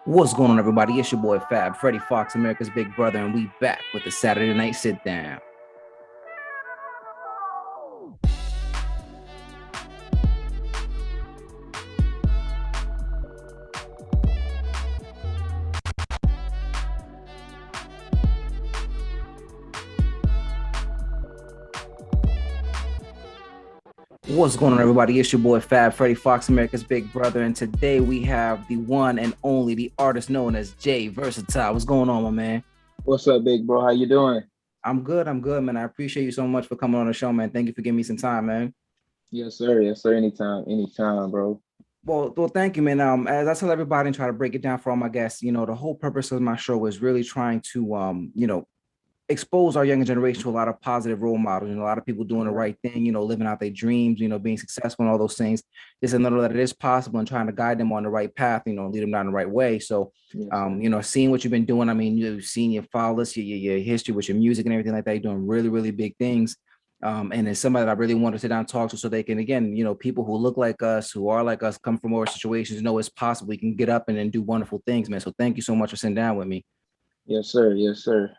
What's going on, everybody? It's your boy Fab, Freddie Fox, America's Big Brother, and we back with the Saturday Night Sit Down. What's going on, everybody? It's your boy Fab, Freddie Fox, America's Big Brother, and today we have the one and only, the artist known as Jay Versatile. What's going on, my man? What's up, big bro? How you doing? I'm good, man. I appreciate you so much for coming on the show, man. Thank you for giving me some time, man. Yes, sir. Yes, sir. Anytime, bro. Well, thank you, man. As I tell everybody and try to break it down for all my guests, the whole purpose of my show is really trying to, expose our younger generation to a lot of positive role models and a lot of people doing the Right. right thing, living out their dreams, being successful and all those things. Just another that it is possible and trying to guide them on the right path, lead them down the right way. So, Yes, sir. seeing what you've been doing, I mean, you've seen your followers, your history with your music and everything like that. You're doing really, really big things. And it's somebody that I really want to sit down and talk to so they can, again, people who look like us, who are like us, come from more situations, know it's possible. We can get up and then do wonderful things, man. So thank you so much for sitting down with me. Yes, sir. Yes, sir.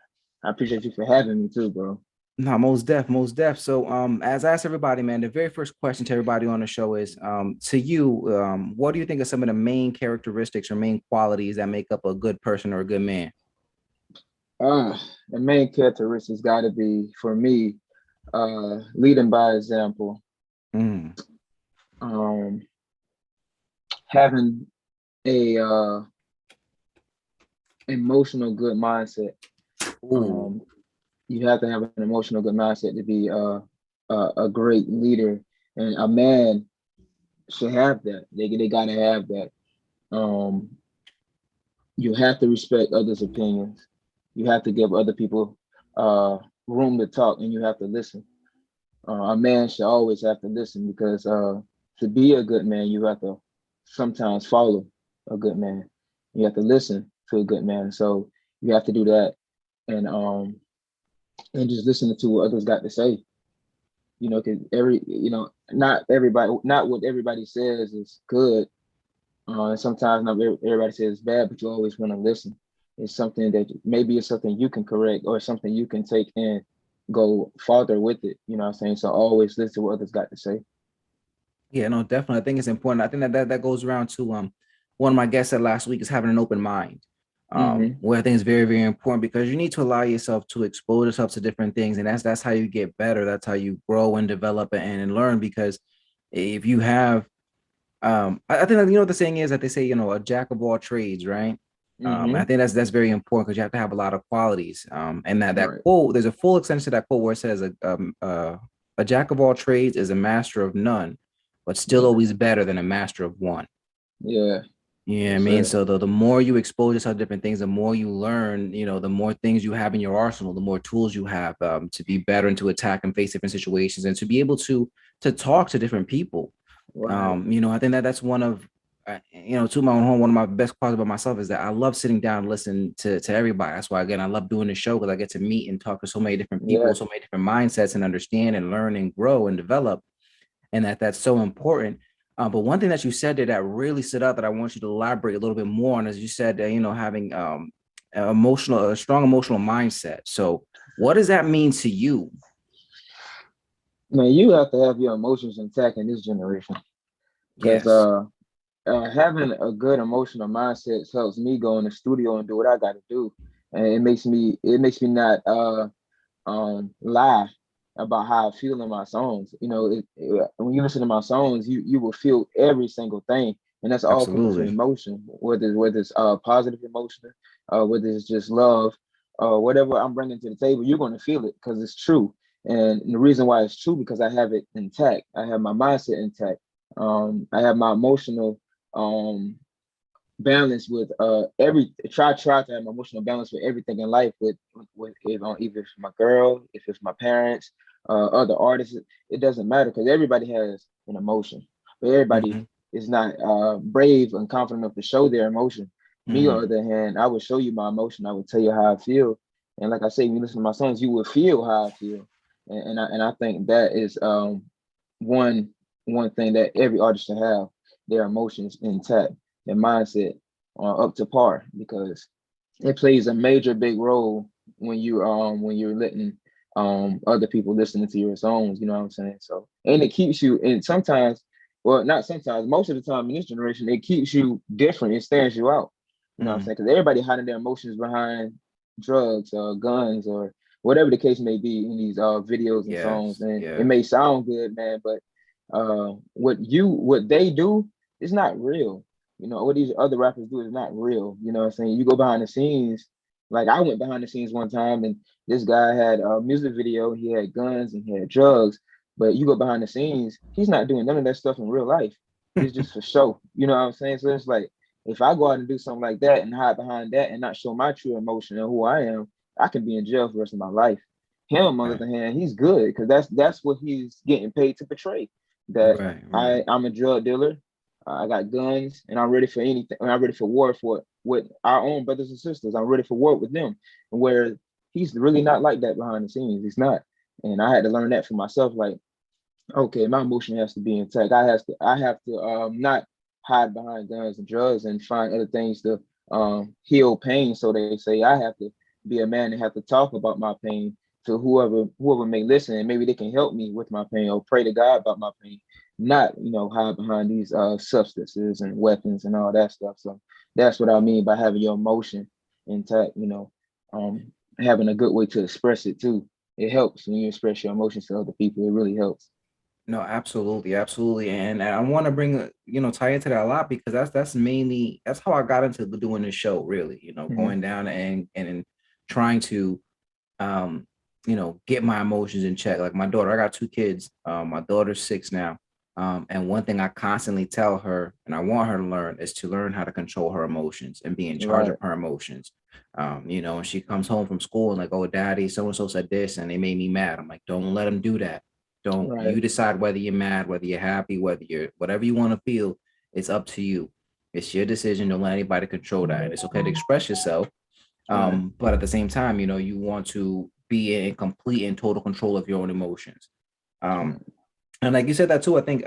I appreciate you for having me too, bro. No, most deaf, most deaf. So, as I asked everybody, man, the very first question to everybody on the show is, to you, what do you think are some of the main characteristics or main qualities that make up a good person or a good man? The main characteristics got to be for me, leading by example, Mm, um, having a emotional good mindset. ooh, Um, you have to have an emotional good mindset to be a great leader, and a man should have that. They gotta have that. Um, you have to respect others' opinions. You have to give other people uh, room to talk, and you have to listen. A man should always have to listen because to be a good man, you have to sometimes follow a good man. You have to listen to a good man. So you have to do that, and um, and just listen to what others got to say. Because not what everybody says is good. And sometimes not everybody says it's bad, but you always want to listen. It's something that maybe it's something you can correct or something you can take and go farther with it. You know what I'm saying? So always listen to what others got to say. yeah, no, definitely. I think it's important. I think that goes around to one of my guests said last week is having an open mind. Mm-hmm. Where I think is very, very important because you need to allow yourself to expose yourself to different things, and that's how you get better. That's how you grow and develop and learn. Because if you have I think that, what the saying is that they say, a jack of all trades, right? I Mm-hmm. think that's very important because you have to have a lot of qualities. And that Right. quote, there's a full extension to that quote where it says a jack of all trades is a master of none, but still Yeah. always better than a master of one. Yeah. Yeah, I Yes, mean, sir. so the more you expose yourself to different things, the more you learn, the more things you have in your arsenal, the more tools you have to be better and to attack and face different situations and to be able to talk to different people. Right. I think that's one of, to my own home, one of my best parts about myself is that I love sitting down and listening to everybody. That's why, again, I love doing the show because I get to meet and talk to so many different people, Yeah. so many different mindsets and understand and learn and grow and develop. And that's so important. But one thing that you said there that really stood out that I want you to elaborate a little bit more on is you said that, having a strong emotional mindset. So what does that mean to you? Man, you have to have your emotions intact in this generation because Yes, having a good emotional mindset helps me go in the studio and do what I got to do, and it makes me not lie about how I feel in my songs. When you listen to my songs, you will feel every single thing, and that's all coming from absolutely. emotion, whether it's positive emotion, whether it's just love, whatever I'm bringing to the table, you're going to feel it because it's true. And the reason why it's true because I have it intact. I have my mindset intact. I have my emotional um balance with try to have my emotional balance with everything in life with if it's my girl, if it's my parents, other artists. It doesn't matter because everybody has an emotion, but everybody Hmm. is not brave and confident enough to show their emotion. Me, on Hmm. the other hand, I would show you my emotion. I would tell you how I feel, and like I say, when you listen to my songs, you will feel how I feel, and I think that is one one thing that every artist should have their emotions intact, their mindset. up to par, because it plays a major big role when you're letting other people listening to your songs, you know what I'm saying? So, and it keeps you, and sometimes, well, not sometimes, most of the time in this generation, it keeps you different. It stands you out. You know what I'm Mm, saying? Because everybody hiding their emotions behind drugs or guns or whatever the case may be in these videos and songs. yes, And it yeah, may sound good, man, but what they do is not real. You know, what these other rappers do is not real. You know what I'm saying? You go behind the scenes. Like I went behind the scenes one time, and this guy had a music video. He had guns and he had drugs. But you go behind the scenes, he's not doing none of that stuff in real life. It's just for show. You know what I'm saying? So it's like, if I go out and do something like that and hide behind that and not show my true emotion and who I am, I can be in jail for the rest of my life. Him, on the right, other hand, he's good because that's what he's getting paid to portray. That right, right. I'm a drug dealer. I got guns, and I'm ready for anything. I'm ready for war for with our own brothers and sisters. I'm ready for war with them. Where he's really not like that behind the scenes. He's not, and I had to learn that for myself. Like, okay, my emotion has to be intact. I have to not hide behind guns and drugs and find other things to heal pain. So they say I have to be a man and have to talk about my pain to whoever may listen, and maybe they can help me with my pain or pray to God about my pain. Not, hide behind these substances and weapons and all that stuff. So that's what I mean by having your emotion intact. Having a good way to express it too. It helps when you express your emotions to other people. It really helps. No, absolutely, absolutely, and I want to bring tie into that a lot because that's mainly that's how I got into doing this show. Really, Mhm. going down and trying to get my emotions in check. Like my daughter, I got two kids. My daughter's 6 now. And one thing I constantly tell her, and I want her to learn, is to learn how to control her emotions and be in charge of Right, her emotions. And she comes home from school and like, oh, daddy, so and so said this, and they made me mad. I'm like, don't let them do that. Don't right, you decide whether you're mad, whether you're happy, whether you're whatever you want to feel. It's up to you. It's your decision. Don't let anybody control that. And it's okay to express yourself, right, but at the same time, you want to be in complete and total control of your own emotions. Um, right. and like you said that too, I think,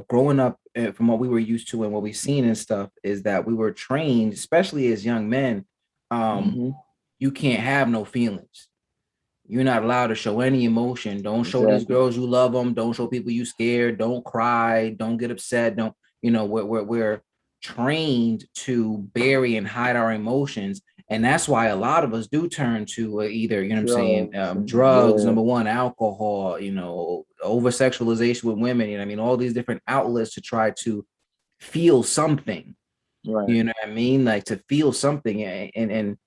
growing up from what we were used to and what we've seen and stuff is that we were trained, especially as young men, um, Hmm. you can't have no feelings. You're not allowed to show any emotion. Don't show these Exactly. girls you love them. Don't show people you scared. Don't cry. Don't get upset. Don't, we're trained to bury and hide our emotions. And that's why a lot of us do turn to either, what I'm saying, Drugs and drugs, yeah, number one, alcohol, over sexualization with women, all these different outlets to try to feel something, right. you know what I mean? Like to feel something. And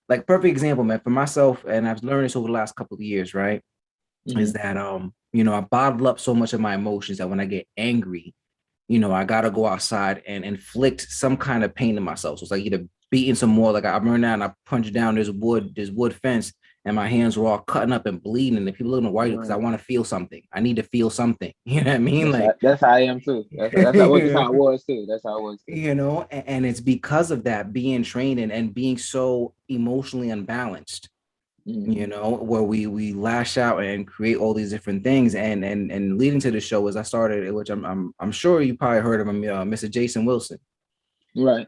like perfect example, man, for myself, and I've learned this over the last couple of years, right? Is Hmm. that I bottled up so much of my emotions that when I get angry, I gotta go outside and inflict some kind of pain to myself. So it's like either beating some more, like I remember now and I punched down this wood fence, and my hands were all cutting up and bleeding. And the people looking white because I Right. want to feel something. I need to feel something. You know what I mean? Like That's how I am too. That's how I was too. That's how I was too. and it's because of that being trained and being so emotionally unbalanced, Hmm. where we lash out and create all these different things. And leading to the show is I started, which I'm sure you probably heard of him, Mr. Jason Wilson. Right.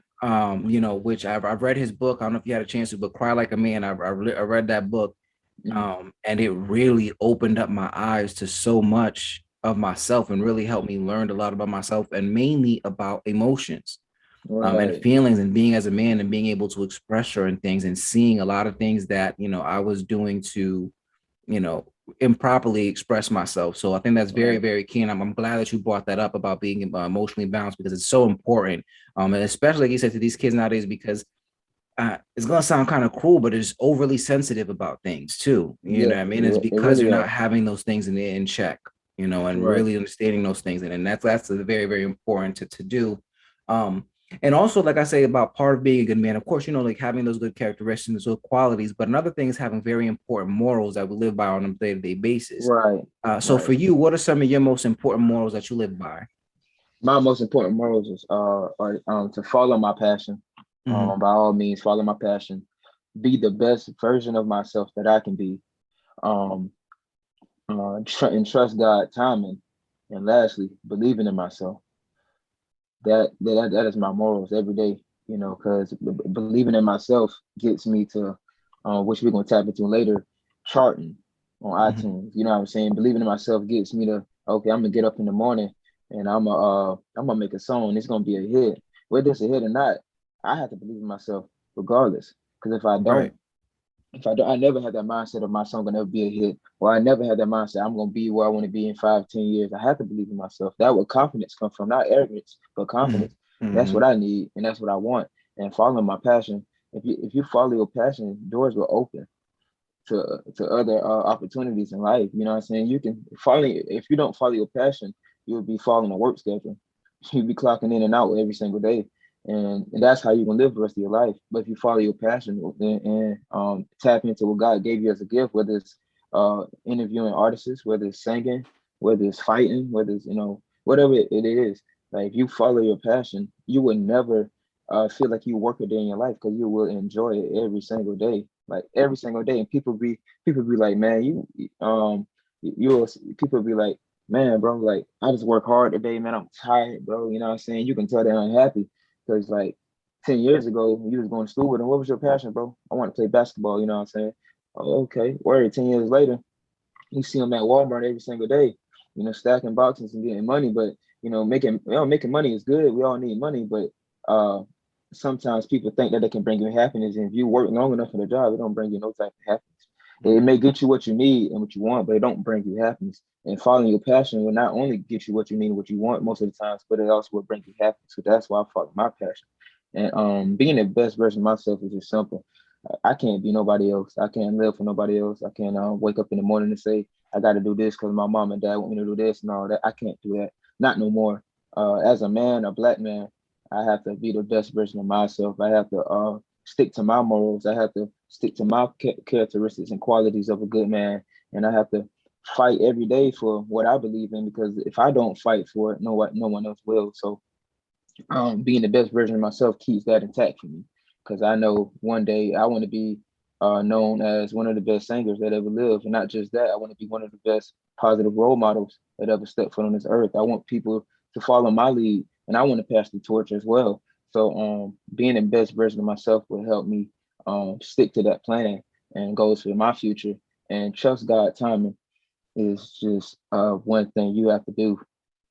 Which I've read his book. I don't know if you had a chance to, but Cry Like a Man. I read that book, Hmm. and it really opened up my eyes to so much of myself and really helped me learn a lot about myself and mainly about emotions, and Right. feelings and being as a man and being able to express certain things and seeing a lot of things that I was doing to you know improperly express myself. So I think that's very, Right. very key, and I'm glad that you brought that up about being emotionally balanced because it's so important, and especially like you said to these kids nowadays because it's gonna sound kind of cruel, but it's overly sensitive about things too. You know Yeah. what I mean? It's It because really you're not are. having those things in check, and Right. really understanding those things. And that's very, very important to do. Um, and also, like I say about part of being a good man, of course, like having those good characteristics, those qualities. But another thing is having very important morals that we live by on a day-to-day basis. Right. So for Right. you, what are some of your most important morals that you live by? My most important morals is are to follow my passion. Hmm. By all means, follow my passion. Be the best version of myself that I can be. Um, and trust God timing. And lastly, believing in myself. That is my morals every day, you know, because believing in myself gets me to, which we're gonna tap into later, charting on Mhm. iTunes. You know what I'm saying? Believing in myself gets me to, okay, I'm gonna get up in the morning and I'm gonna make a song. It's gonna be a hit, whether it's a hit or not. I have to believe in myself regardless, because Right. if I don't, I never had that mindset of my song gonna never be a hit, or I never had that mindset I'm gonna be where I want to be in 5, 10 years. I have to believe in myself. That where confidence comes from, not arrogance, but Mhm. confidence. That's what Mhm. I need, and that's what I want. And following my passion, if you follow your passion, doors will open to other opportunities in life. You know what I'm saying? You can follow if you don't follow your passion, you'll be following a work schedule. You'll be clocking in and out every single day. And that's how you're gonna live the rest of your life. But if you follow your passion and tap into what God gave you as a gift, whether it's interviewing artists, whether it's singing, whether it's fighting, whether it's whatever it is, like if you follow your passion, you would never feel like you work a day in your life because you will enjoy it every single day, like every single day. And people be like, man, you people be like, man, bro, like I just work hard today, man. I'm tired, bro. You know what I'm saying? You can tell they're unhappy because like 10 years ago you was going to school with them. What was your passion, bro? I want to play basketball. You know what I'm saying? Oh, okay. Word. 10 years later, you see them at Walmart every single day, stacking boxes and getting money. But making money is good. We all need money, but uh, sometimes people think that they can bring you happiness, and if you work long enough for the job, it don't bring you no type of happiness. It Mhm. may get you what you need and what you want, but it don't bring you happiness. And following your passion will not only get you what you need and what you want most of the times, but it also will bring you happiness. So that's why I follow my passion. And being the best version of myself is just simple. I can't be nobody else. I can't live for nobody else. I can't wake up in the morning and say I got to do this because my mom and dad want me to do this and all that. I can't do that. Not no more. As a man, a black man, I have to be the best version of myself. I have to stick to my morals. I have to stick to my characteristics and qualities of a good man, and I have to fight every day for what I believe in. Because if I don't fight for it, no one else will. So being the best version of myself keeps that intact for me because I know one day I want to be known as one of the best singers that ever lived, and not just that, I want to be one of the best positive role models that ever stepped foot on this earth. I want people to follow my lead, and I want to pass the torch as well. So being the best version of myself will help me stick to that plan and goals for my future, and trust God timing is just one thing you have to do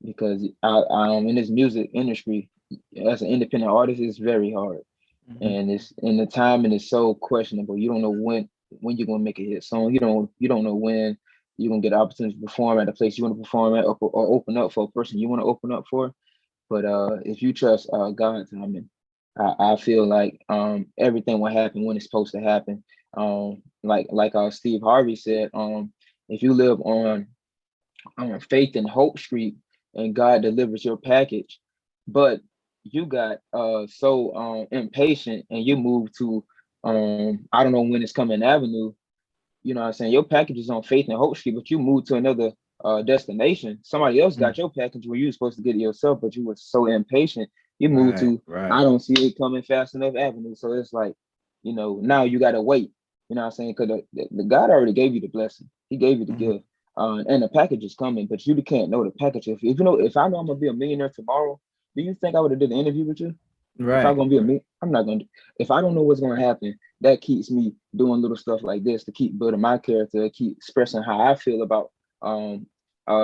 because in this music industry as an independent artist it's very hard, Mhm. and it's in the timing is so questionable. You don't know when you're gonna make a hit song. You don't know when you're gonna get an opportunity to perform at a place you want to perform at, or open up for a person you want to open up for. But if you trust God timing, I feel like everything will happen when it's supposed to happen. Like Steve Harvey said, if you live on Faith and Hope Street and God delivers your package, but you got so impatient and you move to I don't know when it's coming avenue. You know what I'm saying? Your package is on Faith and Hope Street, but you moved to another destination. Somebody else Mhm. got your package where you were supposed to get it yourself, but you were so impatient. You moved Right. to Right. I don't see it coming fast enough avenue. So it's like, now you gotta wait. You know what I'm saying? Because the God already gave you the blessing. He gave you the Mhm. gift. And the package is coming, but you can't know the package. If I know I'm gonna be a millionaire tomorrow, do you think I would have did an interview with you? If I'm Right. gonna be a me, I'm not gonna. If I don't know what's gonna happen, that keeps me doing little stuff like this to keep building my character, keep expressing how I feel about um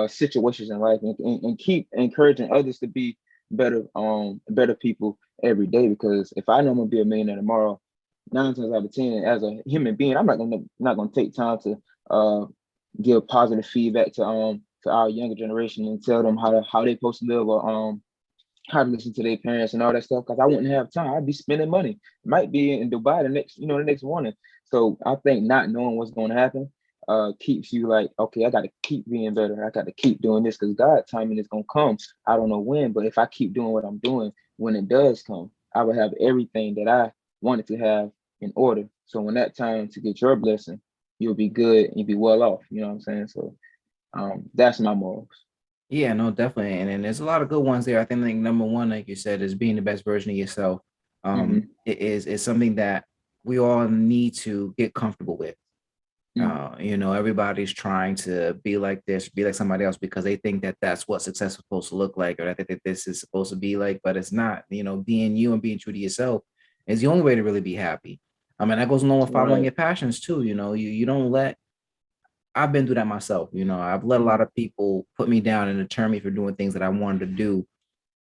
situations in life, and keep encouraging others to be better people every day. Because if I know I'm gonna be a millionaire tomorrow, 9 times out of 10, as a human being, I'm not gonna take time to give positive feedback to our younger generation and tell them how they supposed to live, or how to listen to their parents and all that stuff, because I wouldn't have time. I'd be spending money. Might be in Dubai the next morning. So I think not knowing what's going to happen keeps you like, okay, I got to keep being better. I got to keep doing this because God timing is going to come. I don't know when, but if I keep doing what I'm doing, when it does come, I will have everything that I wanted to have in order. So when that time to get your blessing, you'll be good and you'll be well off. You know what I'm saying? So that's my morals. Yeah, no, definitely. And there's a lot of good ones there. I think like number one, like you said, is being the best version of yourself. Hmm. It is something that we all need to get comfortable with. Mm. Everybody's trying to be like this, be like somebody else because they think that that's what success is supposed to look like, or that this is supposed to be like, but it's not. Being you and being true to yourself is the only way to really be happy. I mean, that goes along with following Right. your passions too. You don't let. I've been through that myself. I've let a lot Mm. of people put me down and deter me for doing things that I wanted to do,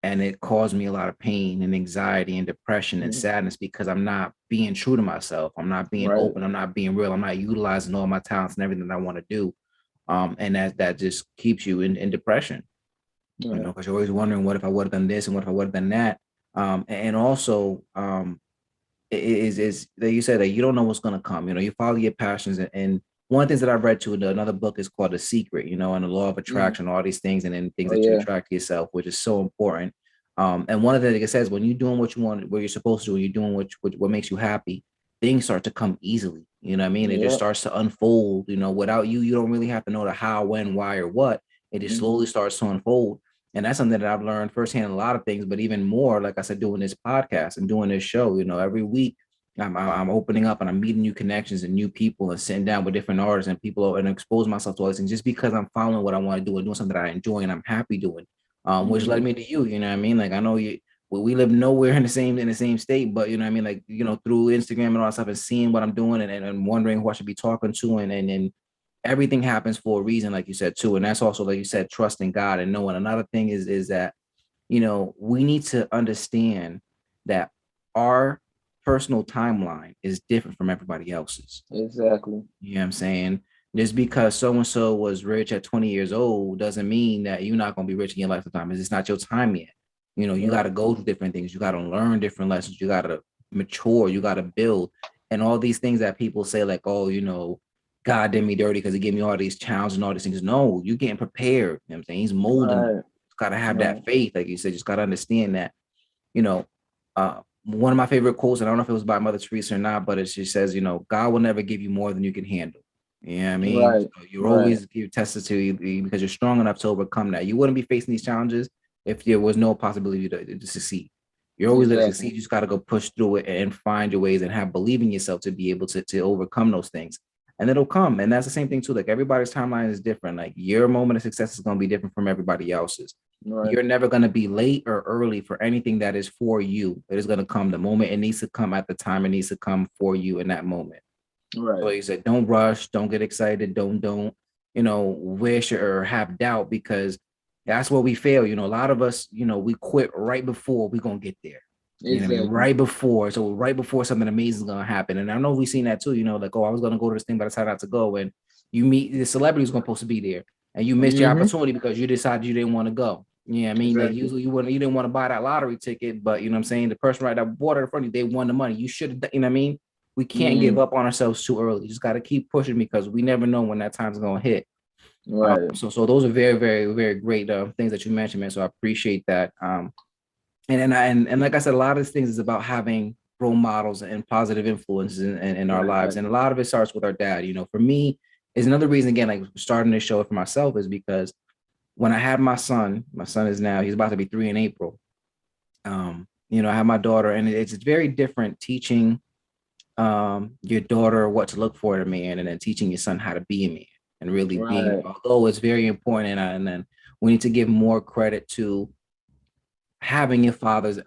and it caused me a lot of pain and anxiety and depression and Mm. sadness because I'm not being true to myself. I'm not being Right. open. I'm not being real. I'm not utilizing all my talents and everything that I want to do. And that just keeps you in depression, Right. because you're always wondering, what if I would have done this and what if I would have done that. And also, is that you said that you don't know what's going to come. You follow your passions, and one of the things that I've read to another book is called The Secret. And the law of Mm. attraction, all these things, and then things Oh that you yeah. attract to yourself, which is so important. And one of the things it says, when you're doing what you want, what you're supposed to do, and you're doing what makes you happy, things start to come easily. You know what I mean? It just Yeah. starts to unfold. Without you, you don't really have to know the how, when, why, or what. It just Mm-hmm. slowly starts to unfold. And that's something that I've learned firsthand, a lot of things, but even more, like I said, doing this podcast and doing this show, every week I'm opening up and I'm meeting new connections and new people and sitting down with different artists and people and expose myself to all these things just because I'm following what I want to do and doing something that I enjoy and I'm happy doing, which led Mm-hmm. me to you. You know what I mean? Like, I know we live nowhere in the same state, but you know what I mean? Like, through Instagram and all that stuff and seeing what I'm doing and wondering who I should be talking to and everything happens for a reason, like you said too. And that's also, like you said, trusting God and knowing. Another thing is that we need to understand that our personal timeline is different from everybody else's. Exactly. You know what I'm saying? Just because so and so was rich at 20 years old doesn't mean that you're not going to be rich in your lifetime. It's just not your time yet. You got to Right. go through different things. You got to learn different lessons. You got to mature. You got to build. And all these things that people say, like, oh, God did me dirty because he gave me all these challenges and all these things. No, you getting prepared. You know what I'm saying? He's molding you. Right. Got to have Right. that faith. Like you said, just got to understand that, you know, one of my favorite quotes, and I don't know if it was by Mother Teresa or not, but she says, God will never give you more than you can handle. You know what I mean? Right. So you're Right. always give tested to you because you're strong enough to overcome that. You wouldn't be facing these challenges if there was no possibility to succeed. You're always going to Exactly. succeed. You just got to go push through it and find your ways and have believe in yourself to be able to overcome those things. And it'll come. And that's the same thing too. Like, everybody's timeline is different. Like, your moment of success is going to be different from everybody else's. Right. You're never going to be late or early for anything that is for you. It is going to come the moment it needs to come at the time it needs to come for you in that moment. So Right. he said, don't rush, don't get excited, don't, wish or have doubt, because that's where we fail. A lot of us, we quit right before we're gonna get there. You know what I mean? Exactly. Right before. So right before something amazing is gonna happen. And I know we've seen that too, like, oh, I was gonna go to this thing, but I decided not to go. And you meet the celebrity who's gonna supposed to be there. And you missed your Mm-hmm. opportunity because you decided you didn't want to go. Yeah, I mean, like, Exactly. usually you didn't want to buy that lottery ticket, but you know what I'm saying? The person right that bought it in front of you, they won the money. You should have, you know what I mean? We can't give Mm. up on ourselves too early. You just got to keep pushing because we never know when that time's going to hit. Right. So those are very, very, very great things that you mentioned, man. So I appreciate that. And like I said, a lot of these things is about having role models and positive influences in our Right. lives. Right. And a lot of it starts with our dad. For me, is another reason, again, like starting this show for myself, is because when I had my son is now, he's about to be 3 in April. I have my daughter, and it's very different teaching your daughter what to look for in a man, and then teaching your son how to be a man and really being, Right. although it's very important, and then we need to give more credit to having our fathers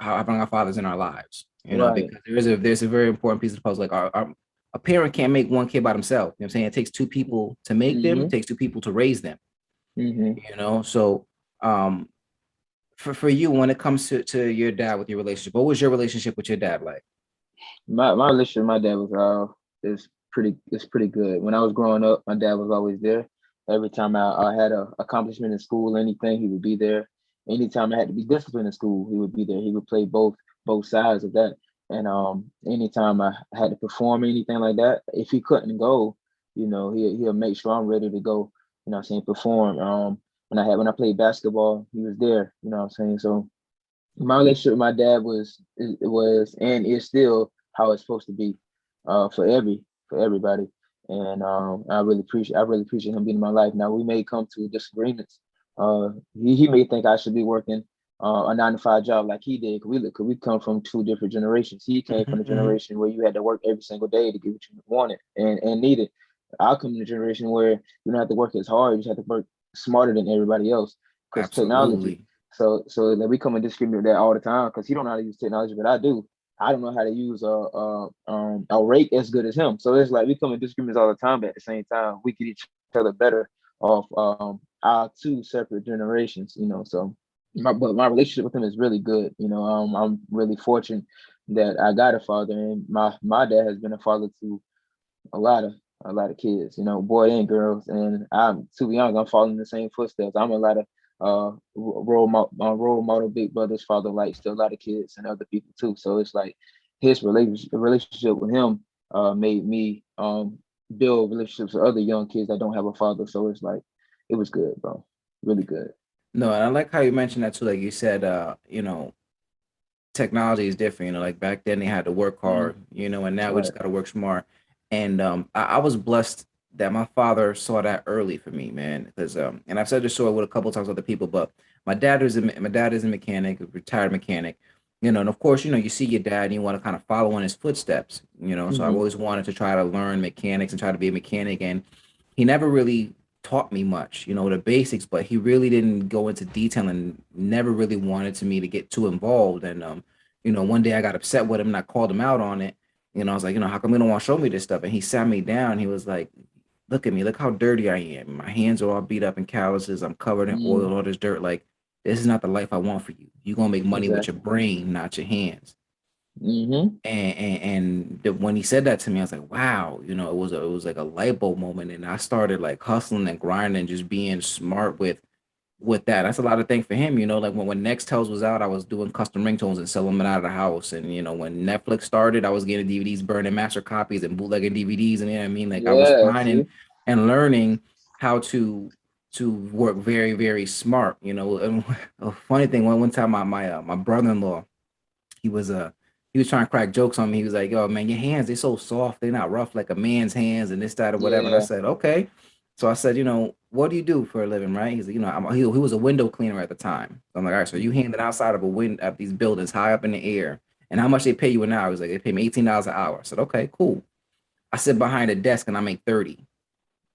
in our lives, Right. because there's a very important piece of the puzzle. Like, a parent can't make one kid by themselves. You know what I'm saying? It takes two people to make them, it Mm-hmm. takes two people to raise them, Mm-hmm. so um for you, when it comes to your dad, with your relationship, what was your relationship with your dad like? My relationship with my dad was pretty good. When I was growing up, my dad was always there. Every time I had a accomplishment in school, anything, he would be there. Anytime I had to be disciplined in school, he would be there. He would play both sides of that. And anytime I had to perform anything like that, if he couldn't go, he'll make sure I'm ready to go. What I'm saying, perform. When I played basketball, he was there. What I'm saying. So my relationship with my dad was and is still how it's supposed to be, for everybody. And I really appreciate him being in my life. Now we may come to disagreements. He may think I should be working a 9 to 5 job like he did. Cause we come from two different generations. He came from the Mm-hmm, generation where you had to work every single day to get what you wanted and needed. I come in a generation where you don't have to work as hard, you just have to work smarter than everybody else because technology. Absolutely. So like we come and discriminate that all the time because he don't know how to use technology, but I do. I don't know how to use a rake as good as him. So it's like we come and discriminate all the time, but at the same time we get each other better off our two separate generations, you know. So my relationship with him is really good. You know, I'm really fortunate that I got a father, and my dad has been a father to a lot of a lot of kids, you know, boy and girls. And I'm, to be honest, I'm following in the same footsteps. I'm a lot of role model big brothers, father likes to a lot of kids and other people too. So it's like his relationship with him made me build relationships with other young kids that don't have a father. So it's like it was good, bro. Really good. No, and I like how you mentioned that too. Like you said, technology is different. Like back then they had to work Mm, hard, and now we right. just got to work smart. And I was blessed that my father saw that early for me, man. Because and I've said this story with a couple times with other people, but my dad is a mechanic, a retired mechanic. And of course, you see your dad and you want to kind of follow in his footsteps. So I've Hmm. always wanted to try to learn mechanics and try to be a mechanic. And he never really taught me much, the basics, but he really didn't go into detail and never really wanted to me to get too involved. And one day I got upset with him and I called him out on it. I was like, how come you don't want to show me this stuff? And he sat me down. He was like, look at me, look how dirty I am. My hands are all beat up in calluses. I'm covered in Mm, oil, all this dirt. Like, this is not the life I want for you. You're gonna make money with your exactly. brain, not your hands. Hmm. When he said that to me, I was like, wow, it was like a light bulb moment, and I started like hustling and grinding, just being smart with that. That's a lot of things for him, like when Nextels was out, I was doing custom ringtones and selling them out of the house. And when Netflix started, I was getting DVDs, burning master copies and bootlegging DVDs. And I mean, like I was Yeah. finding See. and learning how to work very, very smart. And a funny thing, one time my brother-in-law, he was he was trying to crack jokes on me. He was like, "Yo, man, your hands, they're so soft. They're not rough like a man's hands and this, that, or whatever." And I Yeah. said, "Okay." So I said, "What do you do for a living, right?" He's like, he was a window cleaner at the time. So I'm like, "All right, so you handing outside of a wind at these buildings high up in the air, and how much they pay you an hour?" He's like, "They pay me $18 an hour." I said, "Okay, cool." I sit behind a desk and I make 30.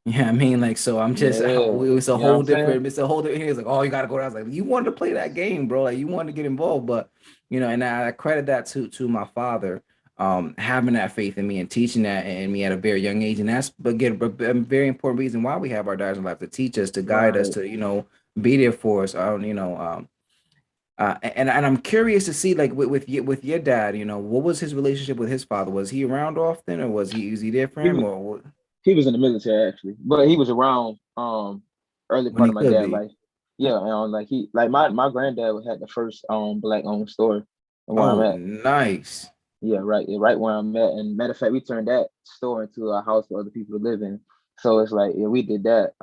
Yeah, I mean, like, so I'm just, Yeah. it's a You know what whole I'm saying? different, it's a whole different. He's like, oh, you got to go. I was like, you wanted to play that game, bro. Like, you wanted to get involved, but and I credit that to my father, having that faith in me and teaching that in me at a very young age, and that's but again, a very important reason why we have our dads in life to teach us, to guide us, Right. to be there for us. And I'm curious to see like with your dad, what was his relationship with his father? Was he around often, or was he there for He him, was or what, he was in the military actually, but he was around early when part he of my could dad be? life. Yeah, like he like my granddad had the first black owned store where I'm Oh, at. nice. Yeah, right, yeah, right where I'm at. And matter of fact, we turned that store into a house for other people to live in. So it's like, yeah, we did that.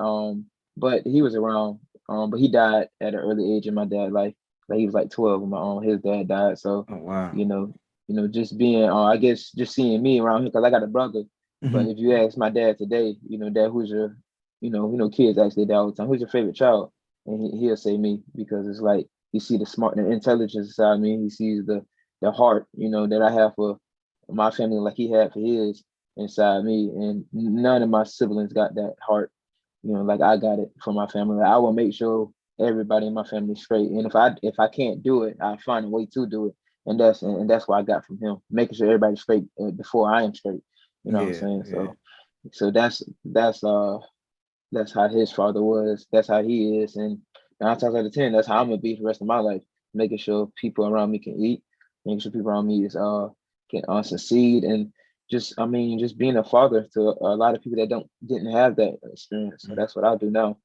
But he was around. But he died at an early age in my dad's life. Like he was like 12 when my his dad died. So, Oh, wow. you know, just being, I guess, just seeing me around here because I got a brother. But Hmm. if you ask my dad today, dad, who's your, kids ask their dad all the time, who's your favorite child? And he'll say me because it's like he see the smart and intelligence inside me. He sees the heart, that I have for my family, like he had for his inside me. And none of my siblings got that heart, like I got it for my family. Like, I will make sure everybody in my family is straight. And if I can't do it, I find a way to do it. And that's what I got from him, making sure everybody's straight before I am straight. You know what I'm Yeah, saying? yeah, So that's how his father was. That's how he is. And 9 times out of 10, that's how I'm gonna be for the rest of my life. Making sure people around me can eat, making sure people around me is can succeed, and just being a father to a lot of people that didn't have that experience. So mhm. that's what I do now.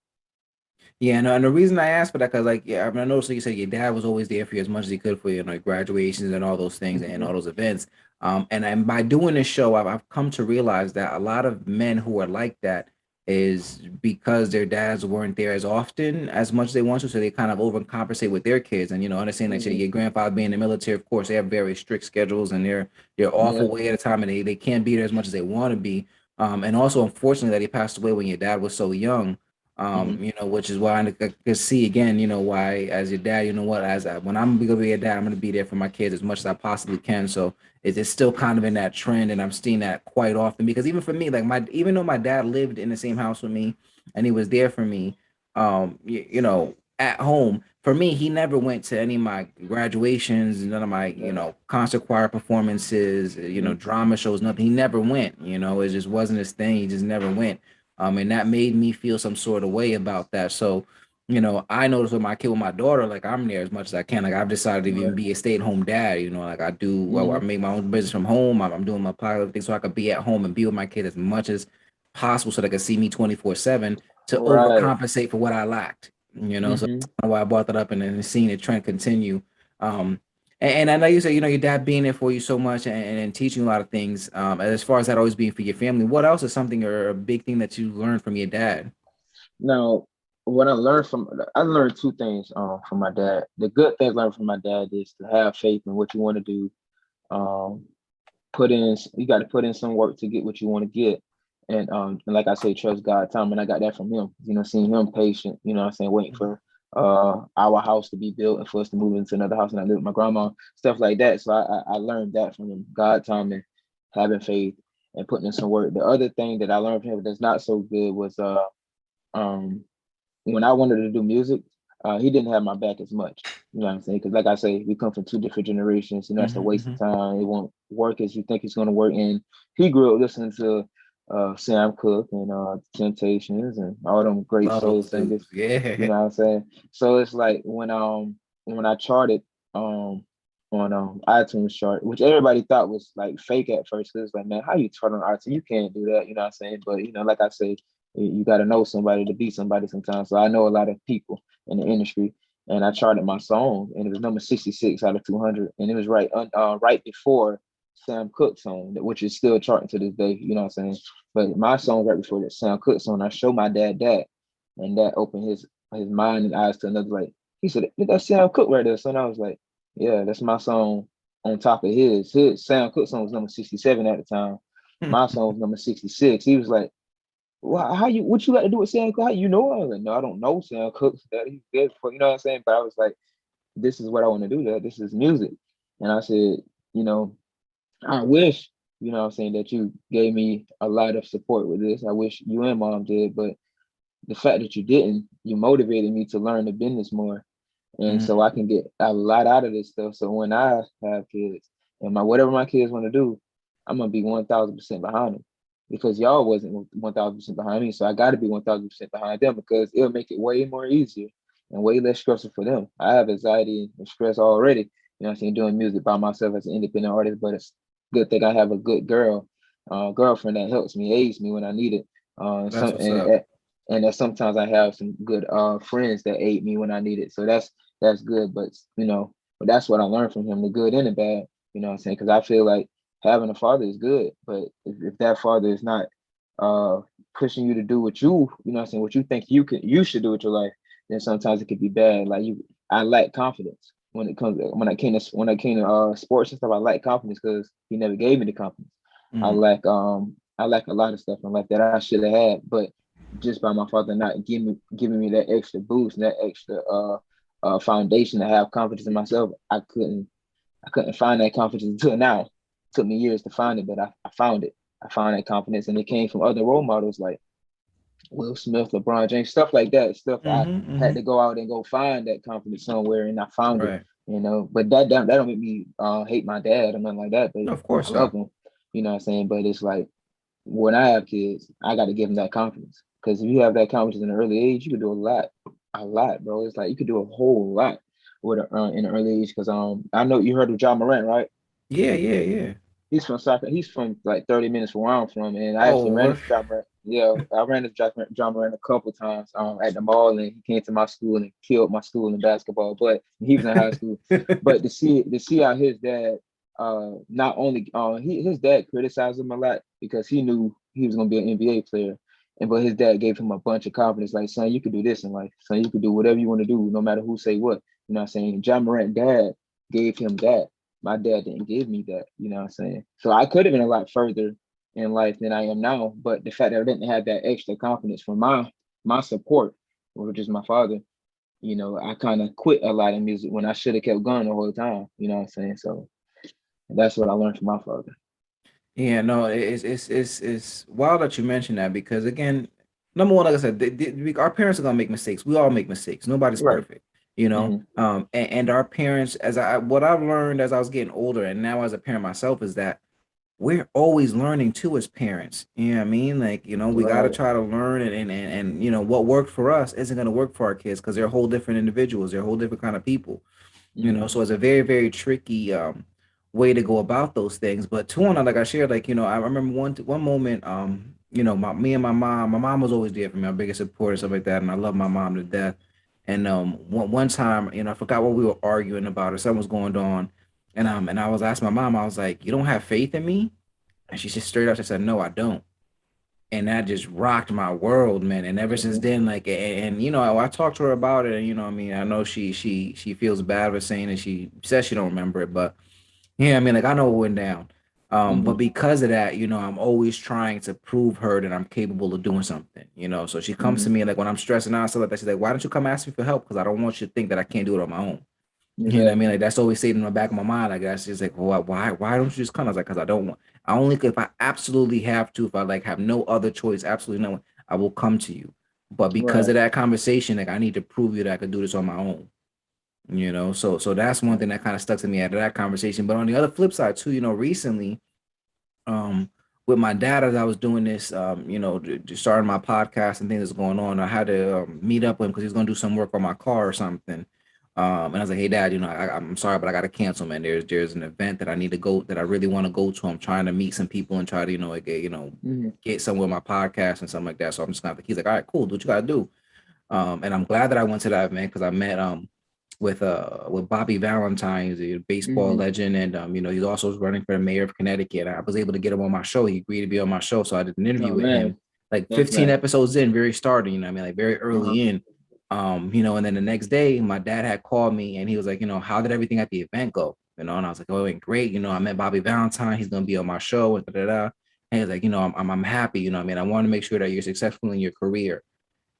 Yeah. And the reason I asked for that, because, like, yeah, I mean, I noticed, like you said, your dad was always there for you as much as he could for you, like graduations and all those things and Hmm. all those events. And by doing this show, I've come to realize that a lot of men who are like that is because their dads weren't there as often as much as they want to, so they kind of overcompensate with their kids. And understand that Hmm. your grandfather being in the military, of course, they have very strict schedules and they're off Yeah. away at a time, and they can't be there as much as they want to be. And also, unfortunately, that he passed away when your dad was so young. Mm-hmm. Which is why I could see again, why as your dad, when I'm gonna be a dad, I'm gonna be there for my kids as much as I possibly can. So it's still kind of in that trend, and I'm seeing that quite often because even for me, like even though my dad lived in the same house with me and he was there for me, at home for me, he never went to any of my graduations, none of my, Yeah. concert choir performances, Mm-hmm. drama shows, nothing. He never went, it just wasn't his thing. He just never went. And that made me feel some sort of way about that. So, I notice with my kid, with my daughter, like I'm there as much as I can. Like I've decided to even Right. be a stay-at-home dad. Like I do, I Mm-hmm. make my own business from home. I'm doing my pilot thing so I could be at home and be with my kid as much as possible, so they can see me 24/7 to Right. overcompensate for what I lacked. So Mm-hmm. that's kind of why I brought that up and then seeing the trend continue. Um, and I know you said, your dad being there for you so much and teaching you a lot of things. As far as that always being for your family, what else is something or a big thing that you learned from your dad? Now, what I learned two things from my dad. The good things I learned from my dad is to have faith in what you want to do. Um, you got to put in some work to get what you want to get, and like I say, trust God time, and I got that from him. Seeing him patient, I'm saying, waiting for our house to be built and for us to move into another house, and I live with my grandma, stuff like that. So I learned that from him. God time and having faith and putting in some work. The other thing that I learned from him that's not so good was um when I wanted to do music, he didn't have my back as much. You know what I'm saying? Because like I say, we come from two different generations. It's a Hmm, waste of hmm. time. It won't work as you think it's going to work. And he grew up listening to Sam Cooke and Temptations and all them great Love soul those singers. dudes. Yeah. You know what I'm saying? So it's like when I charted um on iTunes chart, which everybody thought was like fake at first, because it's like, man, how you chart on iTunes? You can't do that. You know what I'm saying? But like I say, you got to know somebody to be somebody sometimes. So I know a lot of people in the industry, and I charted my song, and it was number 66 out of 200, and it was right before Sam Cooke's song, which is still charting to this day. You know what I'm saying? But my song right before that Sam Cooke song, I showed my dad that, and that opened his mind and eyes to another. Like he said, "That's Sam Cooke right there." So I was like, "Yeah, that's my song." On top of his Sam Cooke song was number 67 at the time. My song was number 66. He was like, well, what you got to do with Sam Cooke? How you know? I was like, no, I don't know Sam Cooke. That he's dead for, you know what I'm saying? But I was like, this is what I want to do. That this is music. And I said, you know, I wish, what I'm saying, that you gave me a lot of support with this. I wish you and mom did, but the fact that you didn't, you motivated me to learn the business more, and so I Hmm. can get a lot out of this stuff. So when I have kids and my whatever my kids want to do, I'm gonna be 1,000% behind them because y'all wasn't 1,000% behind me. So I got to be 1,000% behind them because it'll make it way more easier and way less stressful for them. I have anxiety and stress already. You know what I'm saying, doing music by myself as an independent artist, but it's a good thing I have a good girlfriend that helps me, aids me when I need it. That's Some what's up. and that sometimes I have some good friends that aid me when I need it. So that's good. But that's what I learned from him, the good and the bad. You know what I'm saying? Because I feel like having a father is good, but if that father is not uh pushing you to do you know what I'm saying, what you think you should do with your life, then sometimes it could be bad. I lack confidence when I came to sports and stuff. I lack confidence because he never gave me the confidence. Hmm. I lack a lot of stuff in life that I should have had, but just by my father not giving me that extra boost and that extra foundation to have confidence in myself, I couldn't find that confidence until now. It took me years to find it, but I found it. I found that confidence, and it came from other role models like Will Smith, LeBron James, stuff like that. Stuff I Hmm. had Hmm. to go out and go find that confidence somewhere, and I found it. Right. But that don't make me hate my dad or nothing like that. But No, of I course love not. him. You know what I'm saying? But it's like when I have kids, I got to give them that confidence because if you have that confidence in an early age, you can do a lot, bro. It's like you could do a whole lot in an early age. Because I know you heard of John Morant, right? Yeah, yeah, yeah. He's from South. He's from like 30 minutes from where I'm from, and I actually Oh, ran what? into John Morant. Yeah, I ran into John Morant a couple times at the mall, and he came to my school and killed my school in basketball. But he was in high school. But to see how his dad not only his dad criticized him a lot because he knew he was gonna be an NBA player, but his dad gave him a bunch of confidence, like, son, you could do this in life, son, you could do whatever you want to do, no matter who say what. You know what I'm saying? John Morant dad gave him that. My dad didn't give me that, you know what I'm saying? So I could have been a lot further in life than I am now, but the fact that I didn't have that extra confidence from my support, which is my father, I kind of quit a lot of music when I should have kept going the whole time. You know what I'm saying? So that's what I learned from my father. Yeah, no, it's wild that you mentioned that because again, number one, like I said, our parents are gonna make mistakes. We all make mistakes. Nobody's Right. perfect, you know. Hmm. And our parents, what I've learned as I was getting older, and now as a parent myself, is that we're always learning too as parents. You know what I mean? Like, we got to Right. try to learn and what worked for us isn't going to work for our kids because they're whole different individuals. They're whole different kind of people. Hmm. So it's a very, very tricky way to go about those things. But two on that, like I shared, like, I remember one moment, me and my mom was always there for me, my biggest supporter, stuff like that. And I love my mom to death. And one time, I forgot what we were arguing about or something was going on. And I was asking my mom, I was like, you don't have faith in me? And she just straight up just said, no, I don't. And that just rocked my world, man. And ever since Hmm. then, like, and I talked to her about it, and I mean, I know she feels bad for saying it. She says she don't remember it, but yeah, I mean, like, I know what went down. But Hmm. because of that, I'm always trying to prove her that I'm capable of doing something. So she comes to Hmm. me like when I'm stressing out and stuff like that. She's like, "Why don't you come ask me for help? Because I don't want you to think that I can't do it on my own." You know what I mean? Exactly. Like that's always stayed in the back of my mind. Like that's just like, well, why don't you just come? I was like, because I don't want. I only if I absolutely have to. If I like have no other choice, absolutely no, I will come to you. But because of Right. that conversation, like I need to prove you that I could do this on my own. So that's one thing Right. that kind of stuck to me out of that conversation. But on the other flip side too, recently, um with my dad as I was doing this, just starting my podcast and things that's going on. I had to meet up with him because he's gonna do some work on my car or something. And I was like, "Hey, Dad, I'm sorry, but I got to cancel, man. There's an event that I need to go that I really want to go to. I'm trying to meet some people and try to Hmm. get somewhere with my podcast and something like that. So I'm just gonna." He's like, "All right, cool. Do what you gotta do." And I'm glad that I went to that event because I met with Bobby Valentine, he's a baseball Hmm. legend, and he's also running for the mayor of Connecticut. I was able to get him on my show. He agreed to be on my show, so I did an interview Oh with him, man, like that's 15 nice. episodes in, very starting. I mean, like very Uh-huh. early in. And then the next day, my dad had called me and he was like, how did everything at the event go? And I was like, oh, it went great. I met Bobby Valentine. He's gonna be on my show and da da da. And he was like, I'm happy. I mean, I want to make sure that you're successful in your career.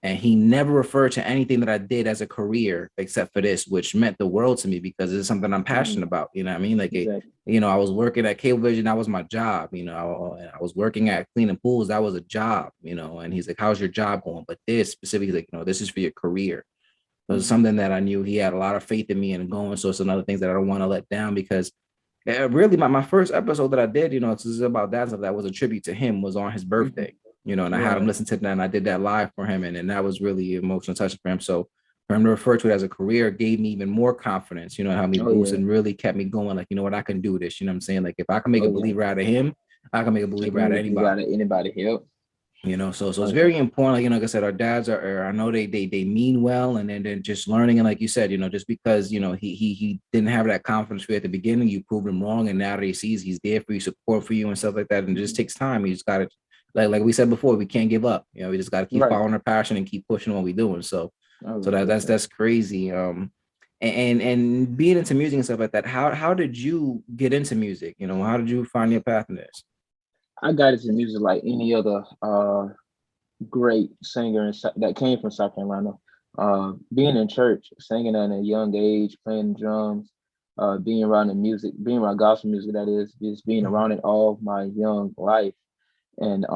And he never referred to anything that I did as a career except for this, which meant the world to me because it's something I'm Hmm. passionate about. You know what I mean? Like, Exactly. I was working at Cablevision, that was my job. I was working at cleaning pools, that was a job. And he's like, "How's your job going?" But this specifically, like, this is for your career. So it's Hmm. something that I knew he had a lot of faith in me and going. So it's another things that I don't want to let down because really my first episode that I did, this is about that stuff that was a tribute to him was on his Hmm. birthday, and I had him Right. listen to that and I did that live for him. And that was really emotional touching for him. So for him to refer to it as a career gave me even more confidence, helped me Oh boost yeah. and really kept me going. Like, what, I can do this. You know what I'm saying? Like if I can make Oh a yeah. believer out of him, I can make a I believer can out of make believe out anybody. of anybody help. So it's Oh yeah. very important. Like, like I said, our dads I know they mean well, and then just learning. And like you said, just because he didn't have that confidence for you at the beginning, you proved him wrong, and now that he sees he's there for you, support for you, and stuff like that. And it just Hmm. takes time. You just got to, like we said before, we can't give up. We just got to keep Right. following our passion and keep pushing what we're doing. Oh So yeah. Definitely. that's crazy. And being into music and stuff like that. How did you get into music? How did you find your path in this? I got into music like any other great singer that came from South Carolina. Being in church, singing at a young age, playing drums, being around the music, being around gospel music, that is, just being Mhm. around it all my young life. And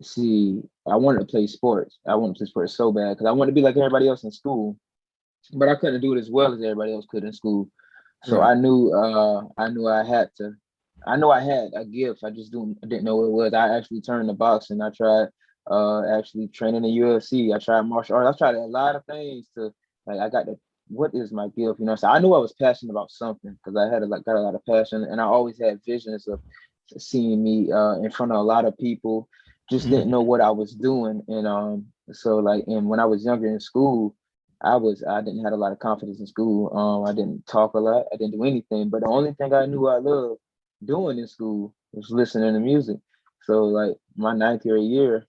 see, I wanted to play sports. I wanted to play sports so bad because I wanted to be like everybody else in school, but I couldn't do it as well as everybody else could in school. So Right. I knew I had to. I know I had a gift. I just didn't know what it was. I actually turned to boxing. I tried actually training in UFC. I tried martial arts. I tried a lot of things to like. I got the what is my gift? So I knew I was passionate about something because I had got a lot of passion, and I always had visions of seeing me in front of a lot of people. Just didn't Mhm. know what I was doing, and so like, and when I was younger in school, I didn't have a lot of confidence in school. I didn't talk a lot. I didn't do anything. But the only thing I knew I loved doing in school was listening to music. So like my ninth grade year,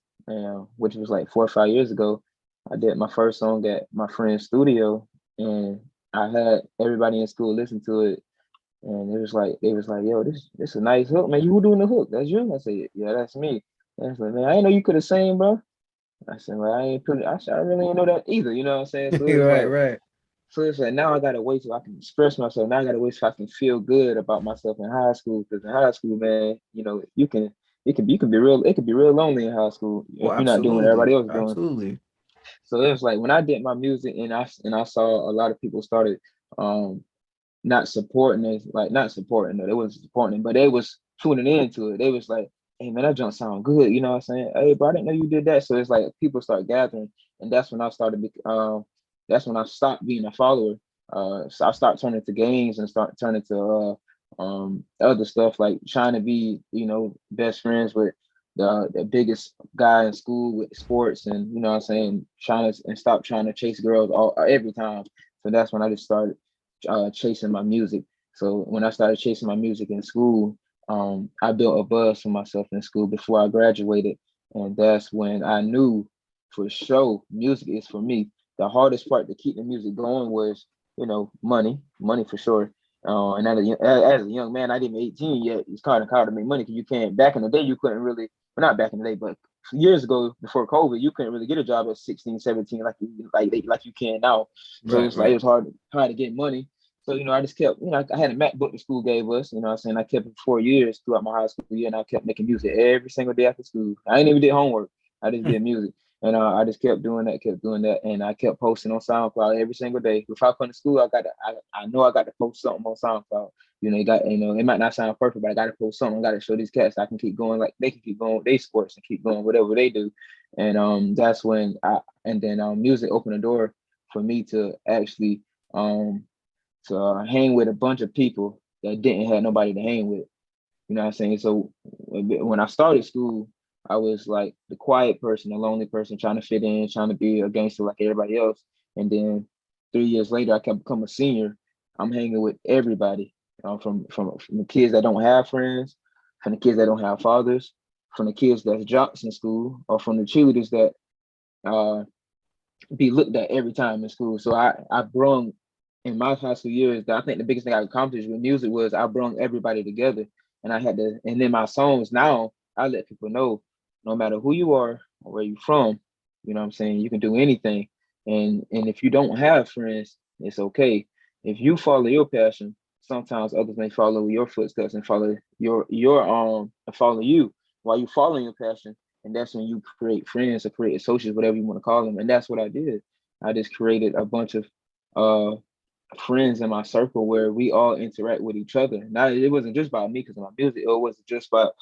which was like 4 or 5 years ago, I did my first song at my friend's studio, and I had everybody in school listen to it. And it was like, yo, this is a nice hook, man. You were doing the hook. That's you? I said, yeah, that's me. And it's like, man, I didn't know you could have sang, bro. I said, well, I ain't pretty. I said, I really ain't know that either. You know what I'm saying? So it's Right, like, right. so it's like now I gotta wait till I can express myself. Now I gotta wait till I can feel good about myself in high school. Because in high school, man, you can be real. It could be real lonely in high school Oh, if you're not doing what everybody absolutely, else doing. absolutely. So it was like when I did my music and I saw a lot of people started um not supporting it, like not supporting it. It wasn't supporting it, but they was tuning into it. They was like, "Hey man, that junk sound good." You know what I'm saying? Hey, bro, I didn't know you did that. So it's like people start gathering, and that's when I started. That's when I stopped being a follower. So I started turning to games and start turning to other stuff like trying to be, best friends with the biggest guy in school with sports, and what I'm saying, trying to and stop trying to chase girls all every time. So that's when I just started chasing my music. So when I started chasing my music in school, I built a buzz for myself in school before I graduated, and that's when I knew for sure music is for me. The hardest part to keep the music going was, money for sure. And as a young man, I didn't be 18 yet. It's kind of hard to make money because you can't. Back in the day, you couldn't really. Well, not back in the day, but years ago before COVID, you couldn't really get a job at 16, 17 like you can now. So Right, it's like it right. was hard to get money. So, I just kept, I had a MacBook the school gave us, what I'm saying? I kept it for 4 years throughout my high school year, and I kept making music every single day after school. I ain't even did homework. I just did music. And I just kept doing that, and I kept posting on SoundCloud every single day. Before I come to school, I know I got to post something on SoundCloud. It might not sound perfect, but I got to post something. I got to show these cats I can keep going, like they can keep going with their sports and keep going whatever they do. And that's when and then music opened the door for me to actually um hang with a bunch of people that didn't have nobody to hang with. You know what I'm saying? So when I started school, I was like the quiet person, the lonely person, trying to fit in, trying to be a gangster like everybody else. And then 3 years later, I can become a senior. I'm hanging with everybody, from the kids that don't have friends, from the kids that don't have fathers, from the kids that's jocks in school, or from the cheerleaders that uh, be looked at every time in school. So I brung in my high school years. I think the biggest thing I accomplished with music was I brung everybody together, and I had to. And then my songs now I let people know, no matter who you are or where you from, you know what I'm saying, you can do anything. And if you don't have friends, it's okay. If you follow your passion, sometimes others may follow your footsteps and follow follow you while you following your passion, and that's when you create friends or create associates, whatever you want to call them. And that's what I did. I just created a bunch of uh friends in my circle where we all interact with each other. Now it wasn't just about me because of my music, or it wasn't just about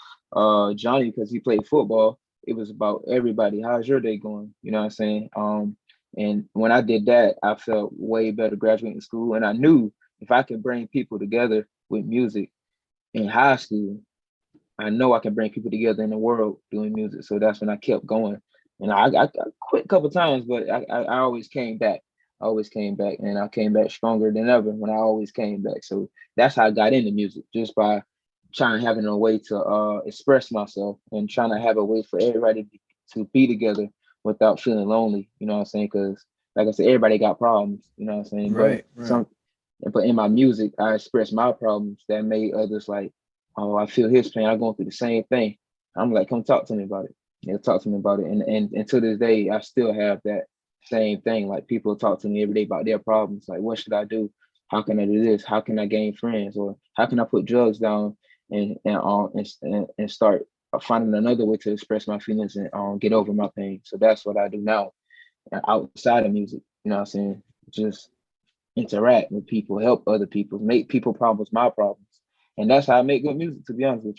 Johnny because he played football. It was about everybody. How's your day going? You know what I'm saying? And when I did that, I felt way better graduating school, and I knew if I could bring people together with music in high school, I know I can bring people together in the world doing music. So that's when I kept going. And I quit a couple times, but I always came back. I always came back, and I came back stronger than ever when I always came back. So that's how I got into music, just by trying having a way to express myself and trying to have a way for everybody to be together without feeling lonely. You know what I'm saying? Because like I said, everybody got problems. You know what I'm saying? Right, right. But in my music, I express my problems that made others like, oh, I feel his pain. I'm going through the same thing. I'm like, come talk to me about it. Yeah, talk to me about it. And to this day, I still have that same thing. Like people talk to me every day about their problems. Like, what should I do? How can I do this? How can I gain friends? Or how can I put drugs down and start finding another way to express my feelings and get over my pain. So that's what I do now outside of music. You know what I'm saying? Just interact with people, help other people, make people problems my problems. And that's how I make good music, to be honest with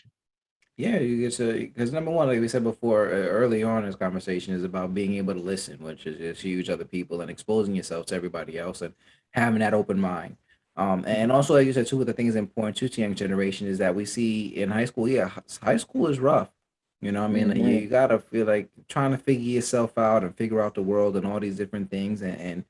Yeah, you get to because number one, like we said before, early on in this conversation is about being able to listen, which is huge. Other people and exposing yourself to everybody else and having that open mind. And you. also, like you said, too, what the thing is important too to young generation is that we see in high school. Yeah, high school is rough. You know, what I mean, like, you Hmm. gotta feel like trying to figure yourself out and figure out the world and all these different things, and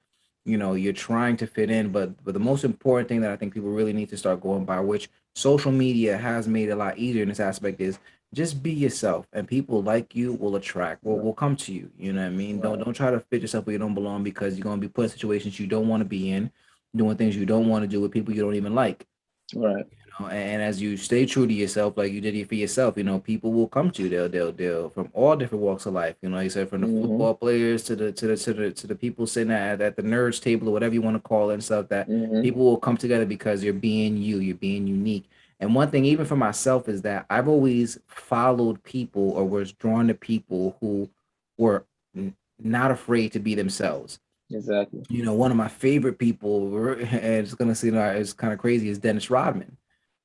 you're trying to fit in. But the most important thing that I think people really need to start going by, which social media has made it a lot easier in this aspect, is just be yourself, and people like you will attract will Right, come to you. You know what I mean? don't right, don't try to fit yourself where you don't belong, because you're going to be put in situations you don't want to be in, doing things you don't want to do with people you don't even like. Right. And as you stay true to yourself, like you did it for yourself, people will come to you. They'll from all different walks of life. You said from the Mm-hmm. football players to the people sitting at the nerds table or whatever you want to call it and stuff. That Mm-hmm. people will come together because you're being you, you're being unique. And one thing, even for myself, is that I've always followed people or was drawn to people who were not afraid to be themselves. Exactly. One of my favorite people, and it's gonna seem like it's kind of crazy, is Dennis Rodman,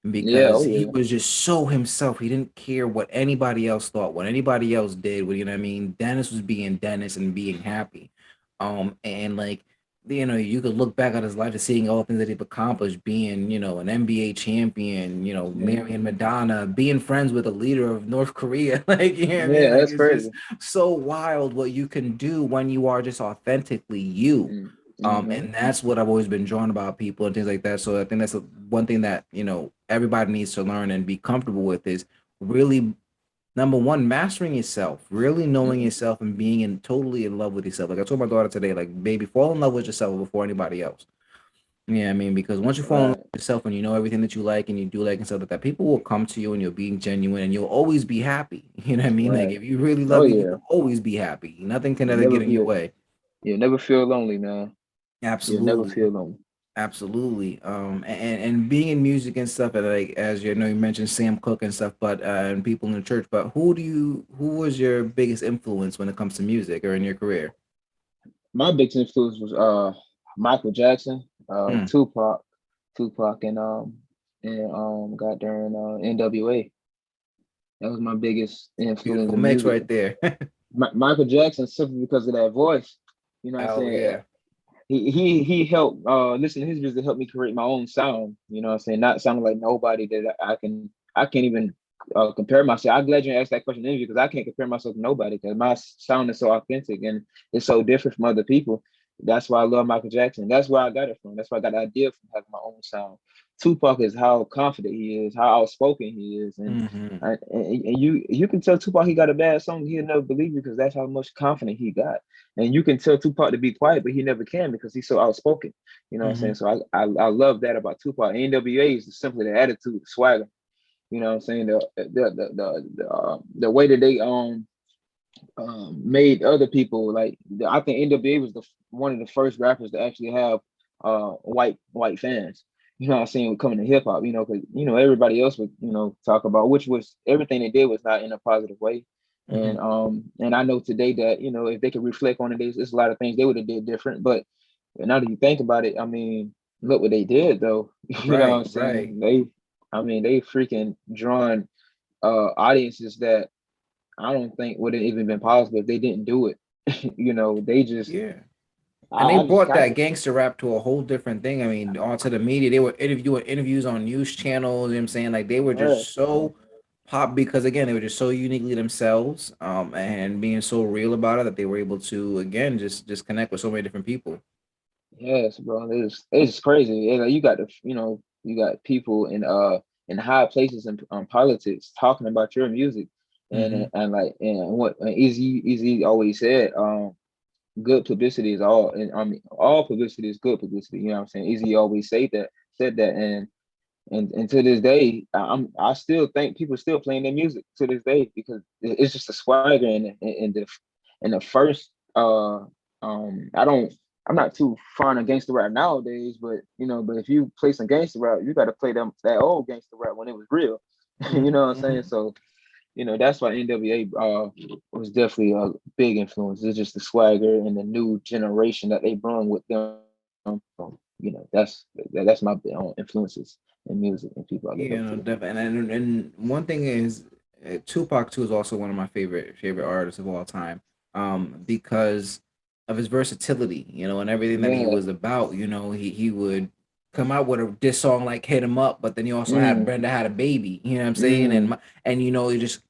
Yeah. because Oh he yeah. was just so himself. He didn't care what anybody else thought, what anybody else did. You know what I mean? Dennis was being Dennis and being happy. And like, you could look back at his life and seeing all the things that he've accomplished, being, an NBA champion, marrying Mm-hmm. Madonna, being friends with a leader of North Korea. Like, you know what I mean? Yeah, Like, that's it's just crazy. so wild what you can do when you are just authentically you. Mm-hmm. And that's what I've always been drawn about people and things like that. So I think that's one thing that everybody needs to learn and be comfortable with is really number one, mastering yourself, really knowing Mm-hmm. yourself and being totally in love with yourself. Like I told my daughter today, like baby, fall in love with yourself before anybody else. Yeah, I mean, because once you fall in love Right. with yourself and you know everything that you like and you do like and stuff like that, people will come to you and you'll be genuine and you'll always be happy. You know what I mean? Like Right. if you really Oh love you, yeah. you'll always be happy. Nothing can You ever never get in your be. way. You'll never feel lonely, man. You'll never Absolutely. feel lonely. Absolutely. And being in music and stuff, and like as you mentioned Sam Cooke and stuff, but and people in the church. But who was your biggest influence when it comes to music or in your career? My biggest influence was Michael Jackson, Hmm, Tupac, and got during NWA. That was my biggest influence beautiful in mix music. right there. Michael Jackson simply because of that voice. You know what I'm Oh saying? yeah. He helped listen to his music helped me create my own sound. You know what I'm saying? Not sounding like nobody that I can't even compare myself. I'm glad you asked that question in interview because I can't compare myself to nobody because my sound is so authentic and it's so different from other people. That's why I love Michael Jackson. That's where I got it from. That's where I got the idea from having my own sound. Tupac is how confident he is, how outspoken he is, Hmm. and you can tell Tupac he got a bad song, he'll never believe you because that's how much confident he got. And you can tell Tupac to be quiet, but he never can because he's so outspoken. You know what I'm saying? Hmm. So I love that about Tupac. NWA is simply the attitude, the swagger. You know what I'm saying? The way that they made other people like I think NWA was the one of the first rappers to actually have white fans. You know what I'm saying? Coming to hip hop, because everybody else would talk about which was everything they did was not in a positive way. Hmm. And I know today that if they could reflect on it, there's a lot of things they would have did different. But now that you think about it, I mean, look what they did though. You know what I'm Right, right. saying? I mean, they freaking drawn audiences that I don't think would have even been possible if they didn't do it. They just Yeah. And they I just brought that gangster rap to a whole different thing. I mean, onto the media. They were doing interviews on news channels, you know what I'm saying? Like they were yeah, just so pop because again, they were just so uniquely themselves, and being so real about it that they were able to again just connect with so many different people. yes, bro. It's crazy. Like, you got people in high places in politics talking about your music, Hmm. and what Easy always said. Good publicity is all, and I mean all publicity is good publicity. You know what I'm saying? Easy always said that, and to this day, I still think people still playing their music to this day because it's just a swagger and the first I don't I'm not too fond of gangster rap nowadays, but if you play some gangster rap, you got to play them that old gangster rap when it was real. You know what I'm saying? Hmm. So that's why NWA was definitely a big influence. It's just the swagger and the new generation that they bring with them. That's my influences in music and people I look up to. Definitely. And one thing is, Tupac too is also one of my favorite artists of all time, because of his versatility, and everything that he Yeah. was about. He would come out with a diss song like "Hit 'Em Up," but then he also had Mm, Brenda Had a Baby. You know what I'm saying? mm, And he just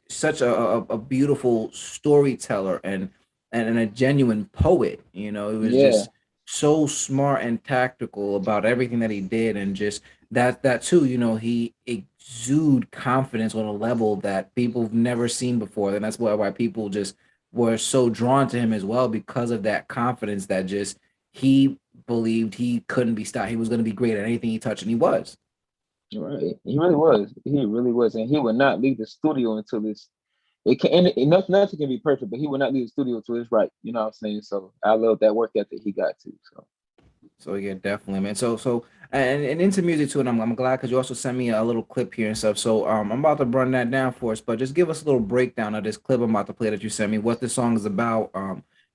such a beautiful storyteller and a genuine poet. He was yeah. just so smart and tactical about everything that he did, and just that too. He exude confidence on a level that people have never seen before, and that's why people just were so drawn to him as well because of that confidence that just he believed he couldn't be stopped. He was going to be great at anything he touched, and he was. Right. He really was. He really was, and he would not leave the studio until this. It can. And nothing can be perfect, but he would not leave the studio until it's right. You know what I'm saying? So I love that work ethic he got to. So So yeah, definitely, man. So and into music too, and I'm glad because you also sent me a little clip here and stuff. So I'm about to run that down for us, but just give us a little breakdown of this clip I'm about to play that you sent me. What this song is about.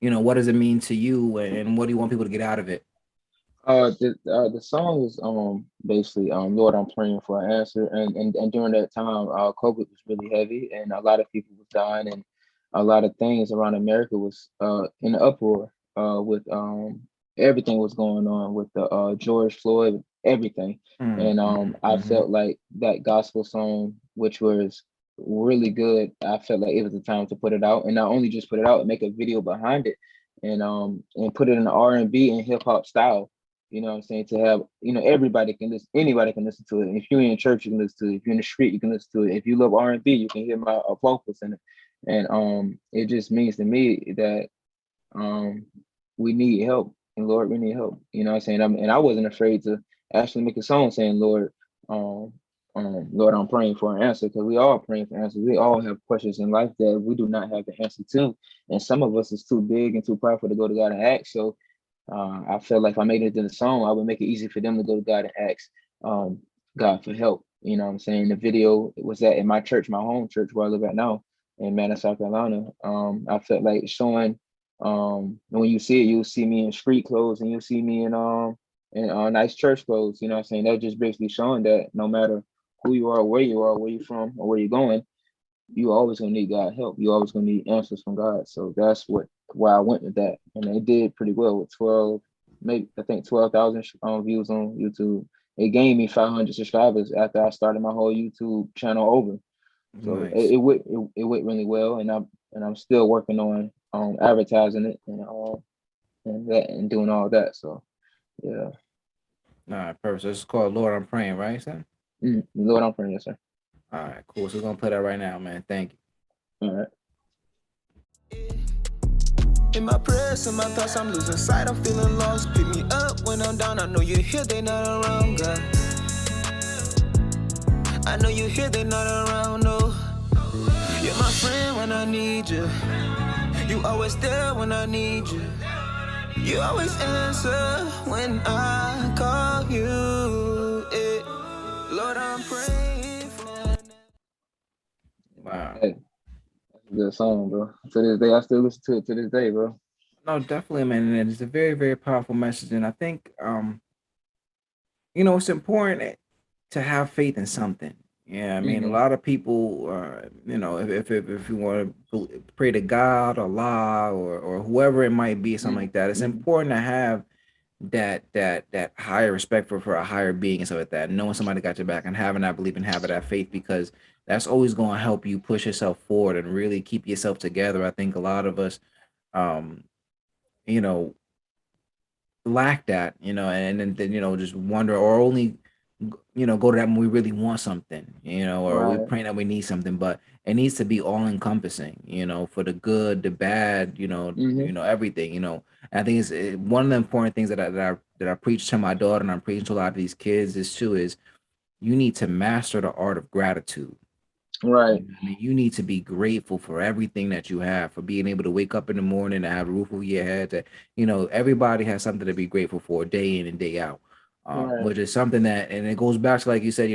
What does it mean to you, and what do you want people to get out of it? the song is basically Lord, I'm praying for an answer, and during that time COVID was really heavy, and a lot of people was dying, and a lot of things around America was in uproar with everything was going on with the George Floyd, everything. And I Mm-hmm. felt like that gospel song, which was really good, I felt like it was the time to put it out, and not only just put it out, make a video behind it, and put it in the R&B and hip hop style. You know what I'm saying? To have, everybody can listen, anybody can listen to it. If you're in church, you can listen to it. If you're in the street, you can listen to it. If you love R&B, you can hear my vocals in it. And it just means to me that um we need help. And Lord, we need help. You know what I'm saying? And I wasn't afraid to actually make a song saying, um, Lord, I'm praying for an answer, because we all praying for answers. We all have questions in life that we do not have the answer to. And some of us is too big and too prideful to go to God and ask. So I felt like if I made it in the song, I would make it easy for them to go to God and ask um, God for help. You know what I'm saying? The video was that in my church, my home church where I live at now in Manor, South Carolina. I felt like showing, when you see it, you'll see me in street clothes and you'll see me in nice church clothes. You know what I'm saying? That just basically showing that no matter who you are, where you're from, or where you're going, you always gonna need God help. You always gonna need answers from God. So that's why I went with that, and it did pretty well with 12, maybe I think 12,000 views on YouTube. It gained me 500 subscribers after I started my whole YouTube channel over. So Nice. it went really well, and I'm still working on advertising it and doing all that. So yeah, All right, perfect. So this is called Lord, I'm praying, right, son? Lord, I'm praying, yes, sir. All right, cool. So we're gonna play that right now, man. Thank you. All right. In my prayers and my thoughts, I'm losing sight, I'm feeling lost. Pick me up when I'm down, I know you're here, they not around, God. I know you're here, they not around, no. You're my friend when I need you. You always there when I need you. You always answer when I call you. Lord, I'm praying for. Wow. Hey, that's a good song, bro. To this day, I still listen to it to this day, bro. No, definitely, man. And it's a very, very powerful message. And I think it's important to have faith in something. Yeah, I mean, a Hmm. lot of people, if you want to pray to God, Allah, or whoever it might be, something like that, it's Hmm. important to have that higher respect for a higher being and stuff like that. Knowing somebody got your back and having that belief and having that faith, because that's always going to help you push yourself forward and really keep yourself together. I think a lot of us, um, you know, lack that, and then just wonder or only go to that when we really want something, or we Right. praying that we need something, but it needs to be all encompassing, for the good, the bad, Hmm. everything, And I think one of the important things that I preach to my daughter and I'm preaching to a lot of these kids is you need to master the art of gratitude. Right. I mean, you need to be grateful for everything that you have, for being able to wake up in the morning to have a roof over your head. Everybody has something to be grateful for day in and day out, Right. which is something that, and it goes back to, like you said,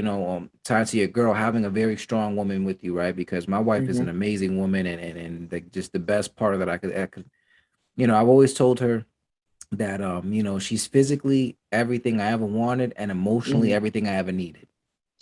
tied to your girl, having a very strong woman with you, right? Because my wife is Hmm. an amazing woman, and just the best part of that I've always told her that, she's physically everything I ever wanted and emotionally Hmm. everything I ever needed.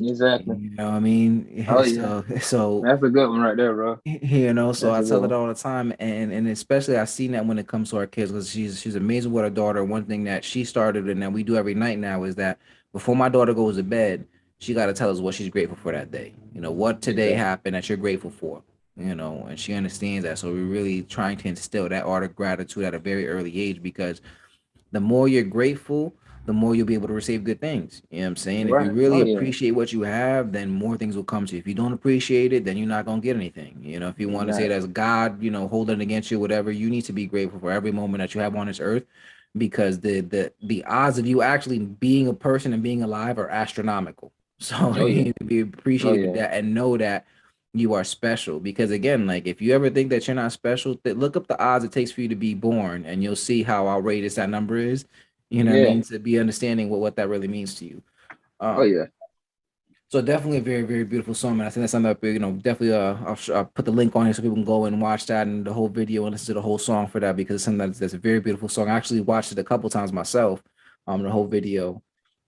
Exactly. You know what I mean? Oh yeah. So That's a good one right there, bro. so That's I a good tell it one. all the time, and especially I seen that when it comes to our kids, because she's amazing with her daughter. One thing that she started and that we do every night now is that before my daughter goes to bed, she got to tell us what she's grateful for that day. What today Exactly. happened that you're grateful for. And she understands that. So we're really trying to instill that art of gratitude at a very early age, because the more you're grateful, the more you'll be able to receive good things. You know what I'm saying? If you Right. really Oh yeah. appreciate what you have, then more things will come to you. If you don't appreciate it, then you're not gonna get anything. If you want to say Exactly. that's God, holding against you, whatever, you need to be grateful for every moment that you have on this earth, because the odds of you actually being a person and being alive are astronomical. So Oh you yeah. need to be Oh appreciative of yeah. that and know that you are special. Because again, like if you ever think that you're not special, look up the odds it takes for you to be born, and you'll see how outrageous that number is. You know what I Yeah. mean? To be understanding what that really means to you. Oh Um, yeah. so definitely a very, very beautiful song, man. I think that's something that, definitely I'll put the link on here so people can go and watch that and the whole video and listen to the whole song for that because it's something that's a very beautiful song. I actually watched it a couple times myself, the whole video.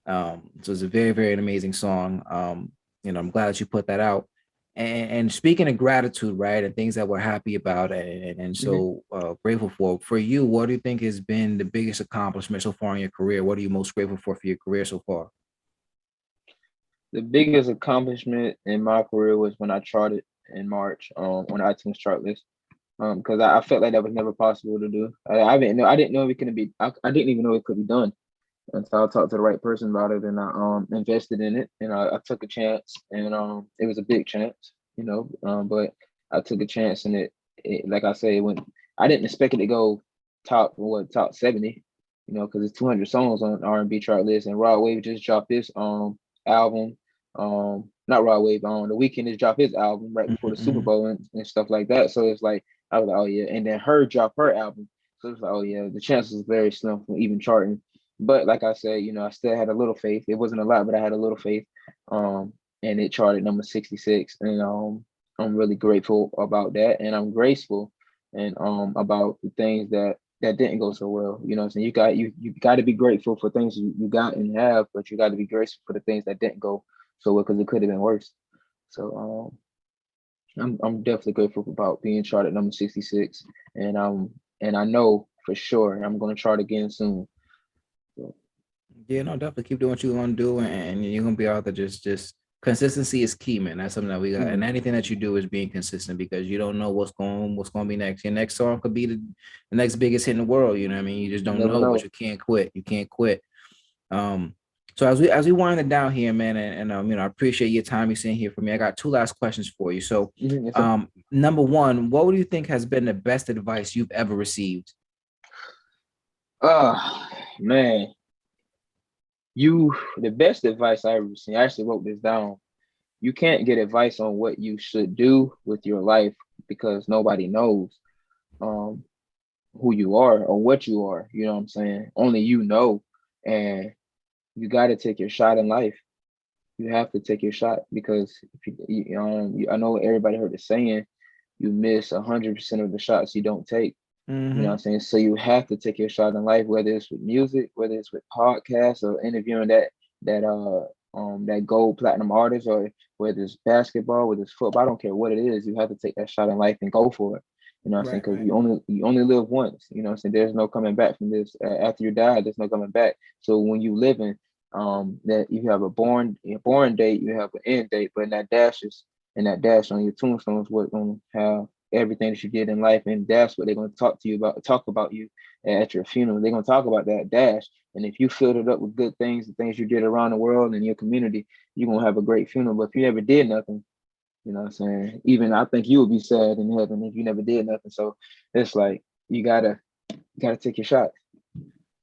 So it's a very, very amazing song. I'm glad that you put that out. And speaking of gratitude, right, and things that we're happy about and Mhm. so grateful for you, what do you think has been the biggest accomplishment so far in your career? What are you most grateful for your career so far? The biggest accomplishment in my career was when I charted in March on iTunes chart list. Because I felt like that was never possible to do. I didn't know it could be. I didn't even know it could be done. And so I talked to the right person about it, and I invested in it, and I took a chance, and it was a big chance, but I took a chance, and it like I say, it went. I didn't expect it to go top 70, because it's 200 songs on R&B chart list, and Rod Wave just dropped this album, not Rod Wave, The Weeknd just dropped his album right before the Super Mm-hmm. Bowl and stuff like that. So it's like I was like, oh yeah, and then her dropped her album, so it's like, oh yeah, the chances is very slim from even charting. But like I said, I still had a little faith. It wasn't a lot, but I had a little faith. Um, and it charted number 66. And I'm really grateful about that. And I'm graceful and about the things that didn't go so well. You know what I'm saying? You got to be grateful for things you got and have, but you got to be grateful for the things that didn't go so well because it could have been worse. So I'm definitely grateful about being charted number 66. And and I know for sure I'm gonna chart again soon. So, Yeah, no, definitely keep doing what you're gonna do, and you're gonna be out there. Just consistency is key, man. That's something that we got, and mhm. anything that you do is being consistent because you don't know what's going to be next. Your next song could be the next biggest hit in the world. You know what I mean? You just You don't never know, but know. you can't quit. You can't quit. Um, so as we wind it down here, man, and I appreciate your time you sitting here for me. I got two last questions for you. So, Yes, sir. number one, what would you think has been the best advice you've ever received? Oh man, the best advice I ever received. I actually wrote this down. You can't get advice on what you should do with your life because nobody knows um who you are or what you are. You know what I'm saying? Only you know, and you got to take your shot in life. You have to take your shot because if I know everybody heard the saying, you miss 100% of the shots you don't take. You know what I'm Mm-hmm. saying? So you have to take your shot in life, whether it's with music, whether it's with podcasts or interviewing that gold platinum artist, or whether it's basketball, whether it's football. I don't care what it is. You have to take that shot in life and go for it. You know what I'm saying? Right, Because right. you only live once. You know what I'm saying? There's no coming back from this. After you die, there's no coming back. So when you living, that you have a born date, you have an end date, but in that dash on your tombstone is what's gonna have everything that you did in life, and that's what they're going to talk about you at your funeral. They're going to talk about that dash, and if you filled it up with good things, the things you did around the world and your community, you're going to have a great funeral. But if you never did nothing, you know what I'm saying? Even I think you would be sad in heaven if you never did nothing. So it's like you gotta take your shot.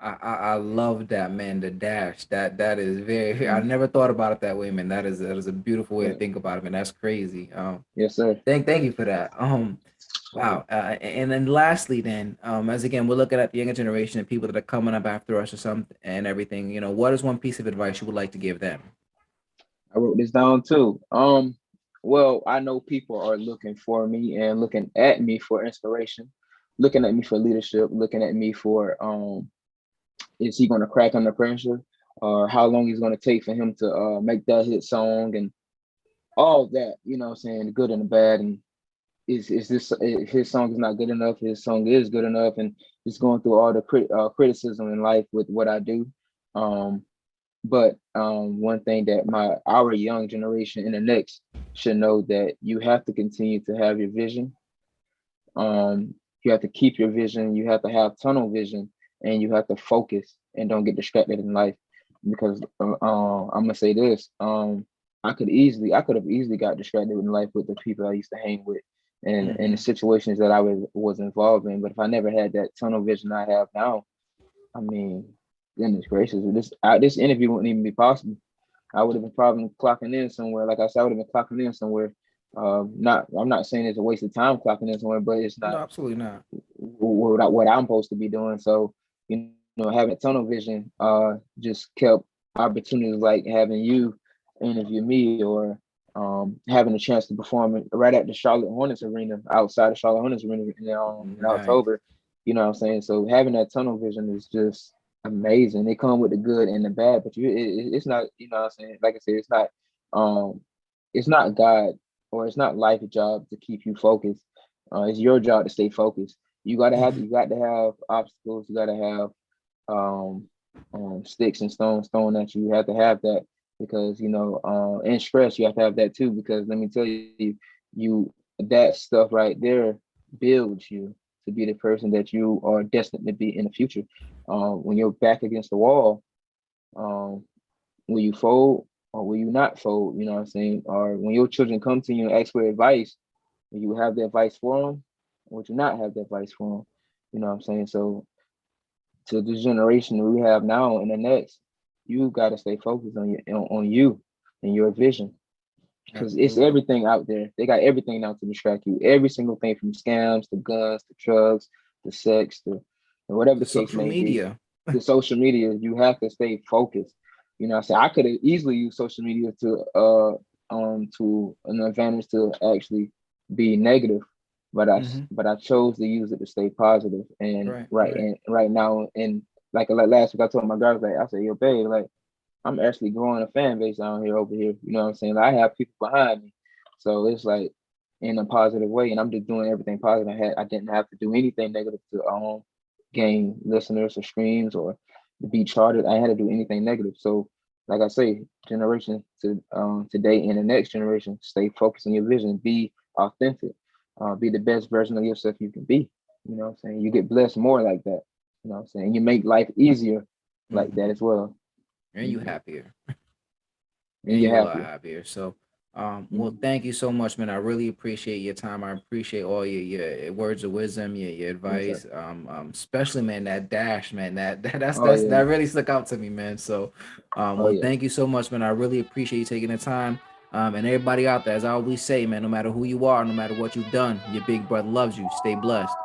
I love that, man. The dash that is very. I Mm, never thought about it that way, man. That is a beautiful way to yeah. think about it, man. That's crazy. Yes, sir. Thank you for that. Wow. And then lastly, then, as again we're looking at the younger generation and people that are coming up after us or something and everything. What is one piece of advice you would like to give them? I wrote this down too. Well, I know people are looking for me and looking at me for inspiration, looking at me for leadership, looking at me for is he going to crack under pressure, or how long he's going to take for him to make that hit song and all that. You know what I'm saying? The good and the bad, and is this his song is not good enough? His song is good enough, and just going through all the criticism in life with what I do. Um, but one thing that our young generation and the next should know that you have to continue to have your vision. You have to keep your vision. You have to have tunnel vision, and you have to focus and don't get distracted in life. Because I'm gonna say this: I could have easily got distracted in life with the people I used to hang with, and the Hmm. situations that I was involved in. But if I never had that tunnel vision I have now, I mean, goodness gracious, this interview wouldn't even be possible. I would have been probably clocking in somewhere. Like I said, I would have been clocking in somewhere. Not, I'm not saying it's a waste of time clocking in somewhere, but it's No, not absolutely not. what I'm supposed to be doing. So, having a tunnel vision just kept opportunities like having you interview me, or having a chance to perform right at the Charlotte Hornets arena, outside the Charlotte Hornets arena in Nice. October. You know what I'm saying? So having that tunnel vision is just amazing. They come with the good and the bad, but it's not, what I'm saying? Like I said, um it's not God, or it's not life job to keep you focused. It's your job to stay focused. Mhm. You got to have obstacles. You got to have um, sticks and stones thrown at you. You have to have that, because and stress. You have to have that too, because let me tell you, you that stuff right there builds you to be the person that you are destined to be in the future. When you're back against the wall, um, will you fold or will you not fold? You know what I'm saying? Or when your children come to you and ask for advice, will you have the advice for them, or would you not have the advice for them? You know what I'm saying? So to this generation we have now and the next, you got to stay focused on you and your vision, because it's Absolutely. everything out there. They got everything now to distract you. Every single thing, from scams to guns to drugs to sex to whatever The the case social may be. media. The social media, you have to stay focused. I said I could have easily used social media to an advantage to actually be negative, Hmm. but I chose to use it to stay positive. And Right, right. right now, and like last week, I told my girls, like I said, yo, babe, like I'm actually growing a fan base down here over here. You know what I'm saying? Like, I have people behind me, so it's like in a positive way, and I'm just doing everything positive. I didn't have to do anything negative to gain listeners or streams or to be charted. I had to do anything negative. So, like I say, generation to today and the next generation, stay focused on your vision. Be authentic. Be the best version of yourself you can be. You know what I'm saying? You get blessed more like that. You know what I'm saying? You make life easier like that Hmm. as well. And you Mhm. happier. And And you're you a lot happier. happier. So, well, Mhm. thank you so much, man. I really appreciate your time. I appreciate all your words of wisdom, your Yes, sir. advice. Especially, man, that dash, man. Oh That yeah. really stuck out to me, man. So, Oh well, yeah. thank you so much, man. I really appreciate you taking the time. And everybody out there, as I always say, man, no matter who you are, no matter what you've done, your big brother loves you. Stay blessed.